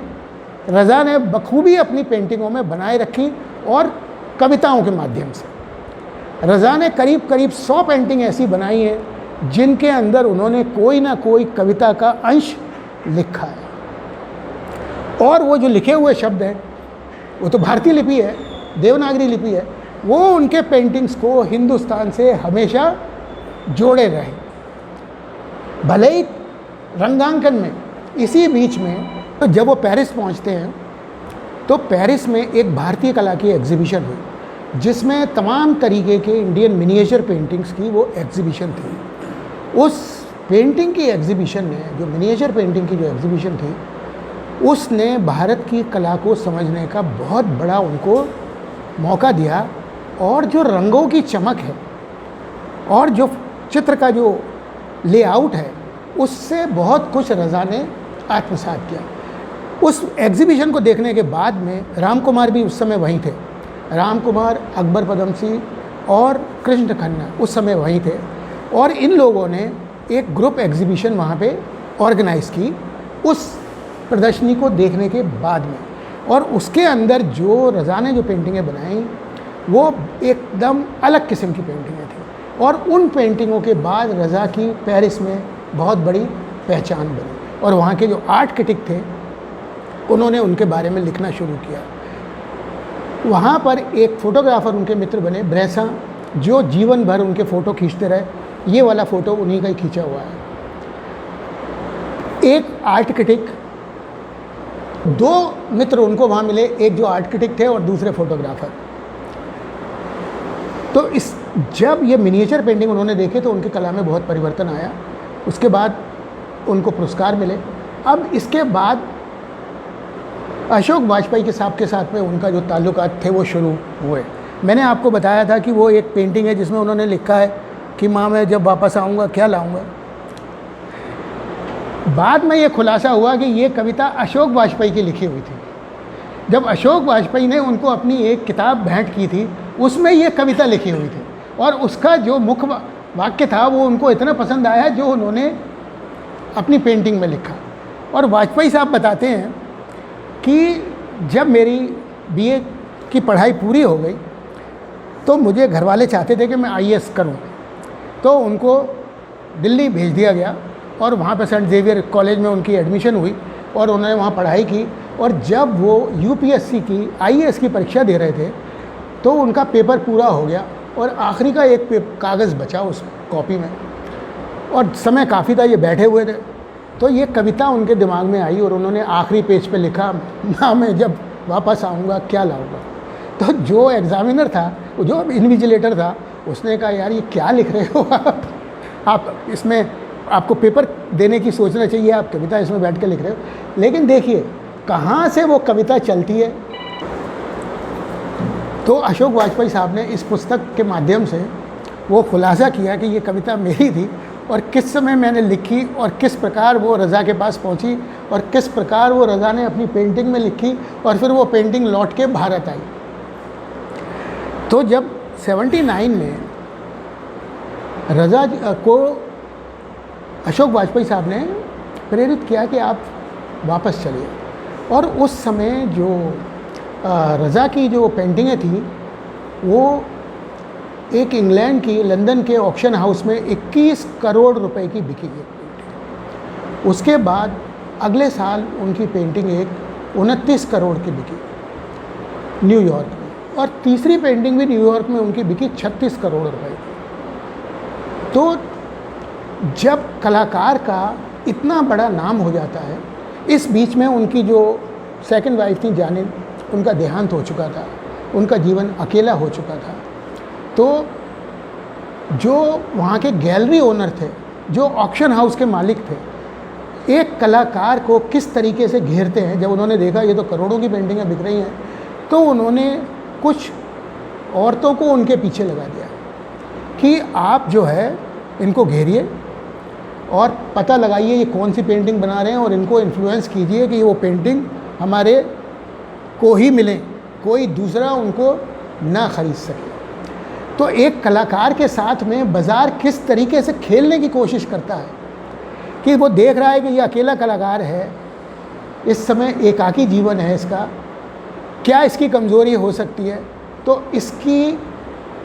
रज़ा ने बखूबी अपनी पेंटिंगों में बनाए रखी और कविताओं के माध्यम से। रज़ा ने करीब करीब 100 पेंटिंग ऐसी बनाई हैं जिनके अंदर उन्होंने कोई ना कोई कविता का अंश लिखा है, और वो जो लिखे हुए शब्द हैं वो तो भारतीय लिपि है, देवनागरी लिपि है, वो उनके पेंटिंग्स को हिंदुस्तान से हमेशा जोड़े रहे। भले ही रंगांकन में इसी बीच में तो जब वो पेरिस पहुंचते हैं तो पेरिस में एक भारतीय कला की एग्जीबिशन हुई जिसमें तमाम तरीके के इंडियन मिनिएचर पेंटिंग्स की वो एग्जीबिशन थी। उस पेंटिंग की एग्जीबिशन में, जो मिनिएचर पेंटिंग की जो एग्जीबिशन थी, उसने भारत की कला को समझने का बहुत बड़ा उनको मौका दिया, और जो रंगों की चमक है और जो चित्र का जो लेआउट है उससे बहुत कुछ रज़ा ने आत्मसात किया। उस एग्जीबिशन को देखने के बाद में राम कुमार भी उस समय वहीं थे, राम कुमार, अकबर पदमसी और कृष्ण खन्ना उस समय वहीं थे, और इन लोगों ने एक ग्रुप एग्जीबिशन वहाँ पे ऑर्गेनाइज़ की उस प्रदर्शनी को देखने के बाद में। और उसके अंदर जो रज़ा ने जो पेंटिंगें बनाई वो एकदम अलग किस्म की पेंटिंगें थी, और उन पेंटिंगों के बाद रज़ा की पेरिस में बहुत बड़ी पहचान बनी, और वहाँ के जो आर्ट क्रिटिक थे उन्होंने उनके बारे में लिखना शुरू किया। वहाँ पर एक फ़ोटोग्राफ़र उनके मित्र बने, ब्रेसा, जो जीवन भर उनके फ़ोटो खींचते रहे। ये वाला फ़ोटो उन्हीं का ही खींचा हुआ है। एक आर्ट क्रिटिक, दो मित्र उनको वहाँ मिले, एक जो आर्ट क्रिटिक थे और दूसरे फ़ोटोग्राफ़र। तो इस जब ये मिनिएचर पेंटिंग उन्होंने देखे तो उनकी कला में बहुत परिवर्तन आया। उसके बाद उनको पुरस्कार मिले। अब इसके बाद अशोक वाजपेयी के साथ में उनका जो ताल्लुकात थे वो शुरू हुए। मैंने आपको बताया था कि वो एक पेंटिंग है जिसमें उन्होंने लिखा है कि माँ मैं जब वापस आऊँगा क्या लाऊँगा। बाद में ये खुलासा हुआ कि ये कविता अशोक वाजपेयी की लिखी हुई थी। जब अशोक वाजपेयी ने उनको अपनी एक किताब भेंट की थी उसमें ये कविता लिखी हुई थी, और उसका जो मुख्य वाक्य था वो उनको इतना पसंद आया जो उन्होंने अपनी पेंटिंग में लिखा। और वाजपेयी साहब बताते हैं कि जब मेरी बीए की पढ़ाई पूरी हो गई तो मुझे घर वाले चाहते थे कि मैं आईएएस करूं, तो उनको दिल्ली भेज दिया गया, और वहाँ पे सेंट जेवियर कॉलेज में उनकी एडमिशन हुई और उन्होंने वहाँ पढ़ाई की। और जब वो यूपीएससी की आईएएस की परीक्षा दे रहे थे तो उनका पेपर पूरा हो गया और आखिरी का एक कागज़ बचा उस कॉपी में, और समय काफ़ी था, ये बैठे हुए थे। तो ये कविता उनके दिमाग में आई और उन्होंने आखिरी पेज पे लिखा, ना मैं जब वापस आऊँगा क्या लाऊँगा। तो जो एग्ज़ामिनर था, जो इन्विजिलेटर था, उसने कहा यार ये क्या लिख रहे हो आप इसमें आपको पेपर देने की सोचना चाहिए, आप कविता इसमें बैठ के लिख रहे हो। लेकिन देखिए कहाँ से वो कविता चलती है। तो अशोक वाजपेयी साहब ने इस पुस्तक के माध्यम से वो खुलासा किया कि ये कविता मेरी थी, और किस समय मैंने लिखी, और किस प्रकार वो रज़ा के पास पहुंची, और किस प्रकार वो रज़ा ने अपनी पेंटिंग में लिखी, और फिर वो पेंटिंग लौट के भारत आई। तो जब 79 में रज़ा को अशोक वाजपेयी साहब ने प्रेरित किया कि आप वापस चलिए, और उस समय जो रज़ा की जो पेंटिंगें थी वो एक इंग्लैंड की लंदन के ऑक्शन हाउस में 21 करोड़ रुपए की बिकी एक पेंटिंग। उसके बाद अगले साल उनकी पेंटिंग एक 29 करोड़ की बिकी न्यूयॉर्क में, और तीसरी पेंटिंग भी न्यूयॉर्क में उनकी बिकी 36 करोड़ रुपए की। तो जब कलाकार का इतना बड़ा नाम हो जाता है, इस बीच में उनकी जो सेकंड वाइफ थी जानिन, उनका देहांत हो चुका था, उनका जीवन अकेला हो चुका था। तो जो वहाँ के गैलरी ओनर थे, जो ऑक्शन हाउस के मालिक थे, एक कलाकार को किस तरीके से घेरते हैं। जब उन्होंने देखा ये तो करोड़ों की पेंटिंगें बिक रही हैं, तो उन्होंने कुछ औरतों को उनके पीछे लगा दिया कि आप जो है इनको घेरिए और पता लगाइए ये कौन सी पेंटिंग बना रहे हैं, और इनको इन्फ्लुएंस कीजिए कि वो पेंटिंग हमारे को ही मिले, कोई दूसरा उनको ना ख़रीद सके। तो एक कलाकार के साथ में बाज़ार किस तरीके से खेलने की कोशिश करता है कि वो देख रहा है कि ये अकेला कलाकार है, इस समय एकाकी जीवन है इसका, क्या इसकी कमज़ोरी हो सकती है। तो इसकी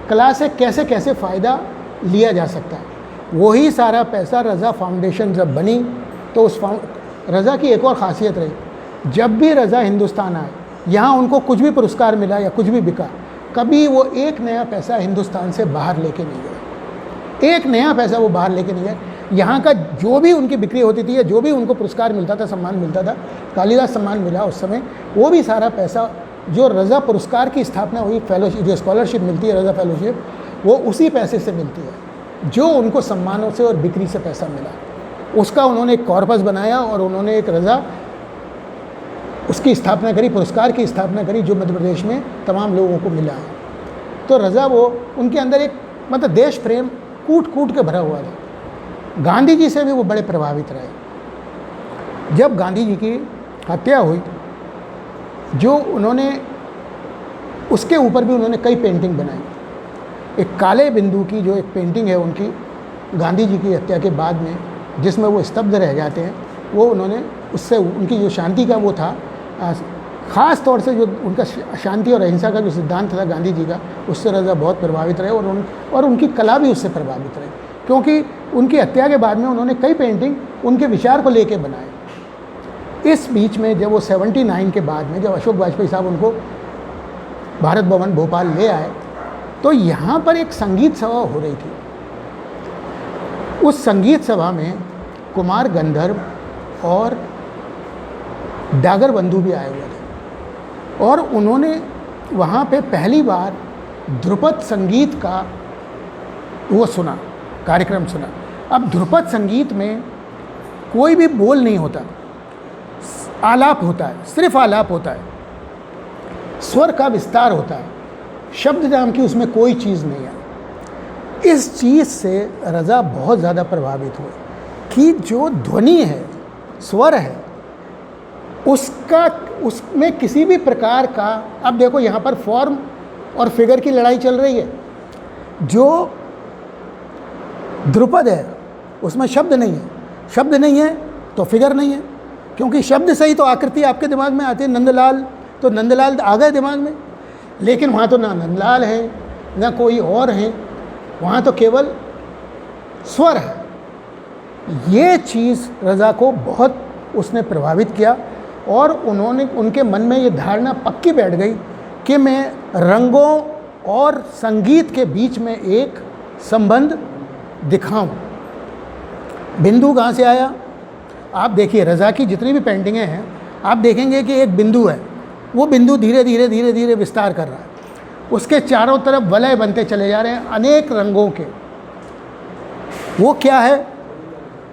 कला से कैसे कैसे फ़ायदा लिया जा सकता है। वही सारा पैसा रज़ा फाउंडेशन जब बनी तो उस रज़ा की एक और ख़ासियत रही, जब भी रज़ा हिंदुस्तान आए, यहाँ उनको कुछ भी पुरस्कार मिला या कुछ भी बिका, कभी वो एक नया पैसा हिंदुस्तान से बाहर लेके नहीं गए, एक नया पैसा वो बाहर लेके नहीं गए। यहाँ का जो भी उनकी बिक्री होती थी या जो भी उनको पुरस्कार मिलता था, सम्मान मिलता था, कालिदास सम्मान मिला उस समय, वो भी सारा पैसा जो रज़ा पुरस्कार की स्थापना हुई, फेलोशिप जो स्कॉलरशिप मिलती है रज़ा फेलोशिप, वो उसी पैसे से मिलती है जो उनको सम्मानों से और बिक्री से पैसा मिला। उसका उन्होंने एक कॉर्पस बनाया और उन्होंने एक रज़ा उसकी स्थापना करी, पुरस्कार की स्थापना करी जो मध्य प्रदेश में तमाम लोगों को मिला है। तो रज़ा वो उनके अंदर एक मतलब देश प्रेम कूट कूट के भरा हुआ था। गांधी जी से भी वो बड़े प्रभावित रहे। जब गांधी जी की हत्या हुई, जो उन्होंने उसके ऊपर भी उन्होंने कई पेंटिंग बनाई। एक काले बिंदु की जो एक पेंटिंग है उनकी गांधी जी की हत्या के बाद में, जिसमें वो स्तब्ध रह जाते हैं, वो उन्होंने उससे उनकी जो शांति का वो था, ख़ास तौर से जो उनका शांति और अहिंसा का जो सिद्धांत था गांधी जी का, उससे रज़ा बहुत प्रभावित रहे और उनकी कला भी उससे प्रभावित रही, क्योंकि उनकी हत्या के बाद में उन्होंने कई पेंटिंग उनके विचार को लेके बनाए। इस बीच में जब वो 79 के बाद में जब अशोक वाजपेयी साहब उनको भारत भवन भोपाल ले आए, तो यहाँ पर एक संगीत सभा हो रही थी। उस संगीत सभा में कुमार गंधर्व और डागर बंधु भी आए हुए थे और उन्होंने वहाँ पे पहली बार ध्रुपद संगीत का वो सुना, कार्यक्रम सुना। अब ध्रुपद संगीत में कोई भी बोल नहीं होता, आलाप होता है, सिर्फ आलाप होता है, स्वर का विस्तार होता है, शब्द नाम की उसमें कोई चीज़ नहीं है। इस चीज़ से रज़ा बहुत ज़्यादा प्रभावित हुए कि जो ध्वनि है, स्वर है, उसमें किसी भी प्रकार का, अब देखो यहाँ पर फॉर्म और फिगर की लड़ाई चल रही है। जो ध्रुपद है उसमें शब्द नहीं है, शब्द नहीं है तो फिगर नहीं है, क्योंकि शब्द से ही तो आकृति आपके दिमाग में आती है। नंदलाल, तो नंदलाल आ गए दिमाग में, लेकिन वहाँ तो ना नंदलाल है ना कोई और है, वहाँ तो केवल स्वर है। ये चीज़ रज़ा को बहुत उसने प्रभावित किया और उनके मन में ये धारणा पक्की बैठ गई कि मैं रंगों और संगीत के बीच में एक संबंध दिखाऊं। बिंदु कहाँ से आया? आप देखिए रज़ा की जितनी भी पेंटिंगें हैं, आप देखेंगे कि एक बिंदु है, वो बिंदु धीरे धीरे धीरे धीरे विस्तार कर रहा है, उसके चारों तरफ वलय बनते चले जा रहे हैं अनेक रंगों के। वो क्या है?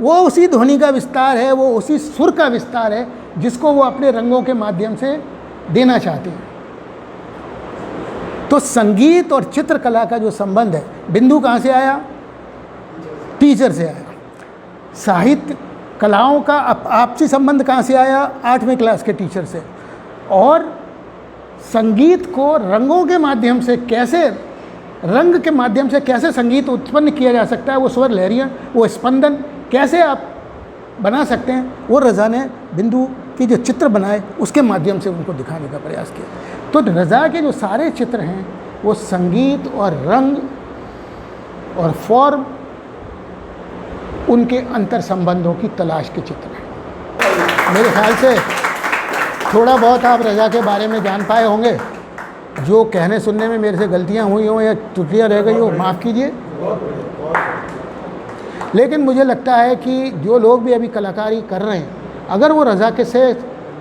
वो उसी ध्वनि का विस्तार है, वो उसी सुर का विस्तार है जिसको वो अपने रंगों के माध्यम से देना चाहते हैं। तो संगीत और चित्रकला का जो संबंध है, बिंदु कहाँ से आया? टीचर से आया। साहित्य कलाओं का आपसी संबंध कहाँ से आया? 8वीं क्लास के टीचर से। और संगीत को रंगों के माध्यम से कैसे, रंग के माध्यम से कैसे संगीत उत्पन्न किया जा सकता है, वो स्वर लहरियाँ, वो स्पंदन कैसे आप बना सकते हैं, वो रज़ा ने बिंदु की जो चित्र बनाए उसके माध्यम से उनको दिखाने का प्रयास किया। तो रज़ा के जो सारे चित्र हैं वो संगीत और रंग और फॉर्म, उनके अंतर संबंधों की तलाश के चित्र हैं। मेरे ख्याल से थोड़ा बहुत आप रज़ा के बारे में जान पाए होंगे। जो कहने सुनने में मेरे से गलतियां हुई हों या त्रुटियां रह गई हो, माफ़ कीजिए। लेकिन मुझे लगता है कि जो लोग भी अभी कलाकारी कर रहे हैं, अगर वो रज़ा के से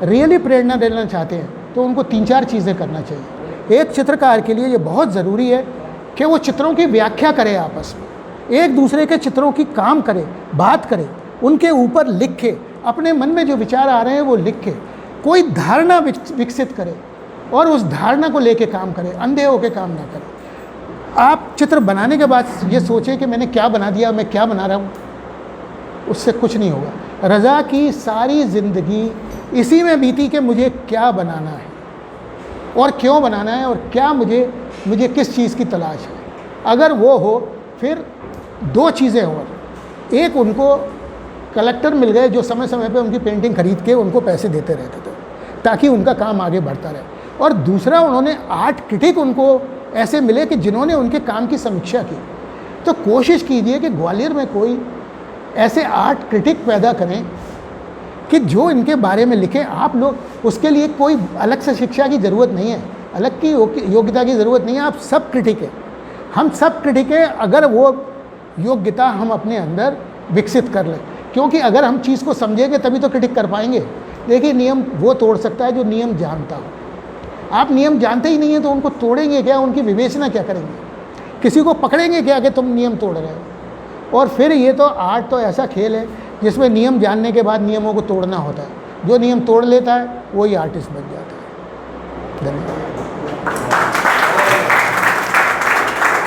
रियली प्रेरणा लेना चाहते हैं तो उनको 3-4 चीज़ें करना चाहिए। एक चित्रकार के लिए ये बहुत ज़रूरी है कि वो चित्रों की व्याख्या करे, आपस में एक दूसरे के चित्रों की काम करे, बात करे, उनके ऊपर लिखे, अपने मन में जो विचार आ रहे हैं वो लिखे, कोई धारणा विकसित करे और उस धारणा को लेके काम करे, अंधे होके काम ना करे। आप चित्र बनाने के बाद ये सोचें कि मैंने क्या बना दिया, मैं क्या बना रहा हूँ, उससे कुछ नहीं होगा। रज़ा की सारी ज़िंदगी इसी में बीती कि मुझे क्या बनाना है और क्यों बनाना है और क्या मुझे किस चीज़ की तलाश है। अगर वो हो, फिर 2 चीज़ें हो। एक, उनको कलेक्टर मिल गए जो समय समय पे उनकी पेंटिंग खरीद के उनको पैसे देते रहते थे ताकि उनका काम आगे बढ़ता रहे। और दूसरा, उन्होंने आर्ट क्रिटिक उनको ऐसे मिले कि जिन्होंने उनके काम की समीक्षा की। तो कोशिश कीजिए कि ग्वालियर में कोई ऐसे आर्ट क्रिटिक पैदा करें कि जो इनके बारे में लिखें। आप लोग उसके लिए कोई अलग से शिक्षा की ज़रूरत नहीं है, अलग की योग्यता की ज़रूरत नहीं है। आप सब क्रिटिक हैं, हम सब क्रिटिक हैं, अगर वो योग्यता हम अपने अंदर विकसित कर लें। क्योंकि अगर हम चीज़ को समझेंगे तभी तो क्रिटिक कर पाएंगे। देखिए, नियम वो तोड़ सकता है जो नियम जानता हो। आप नियम जानते ही नहीं हैं तो उनको तोड़ेंगे क्या, उनकी विवेचना क्या करेंगे, किसी को पकड़ेंगे क्या कि तुम नियम तोड़ रहे हो। और फिर ये तो आर्ट तो ऐसा खेल है जिसमें नियम जानने के बाद नियमों को तोड़ना होता है। जो नियम तोड़ लेता है वही आर्टिस्ट बन जाता है। धन्यवाद।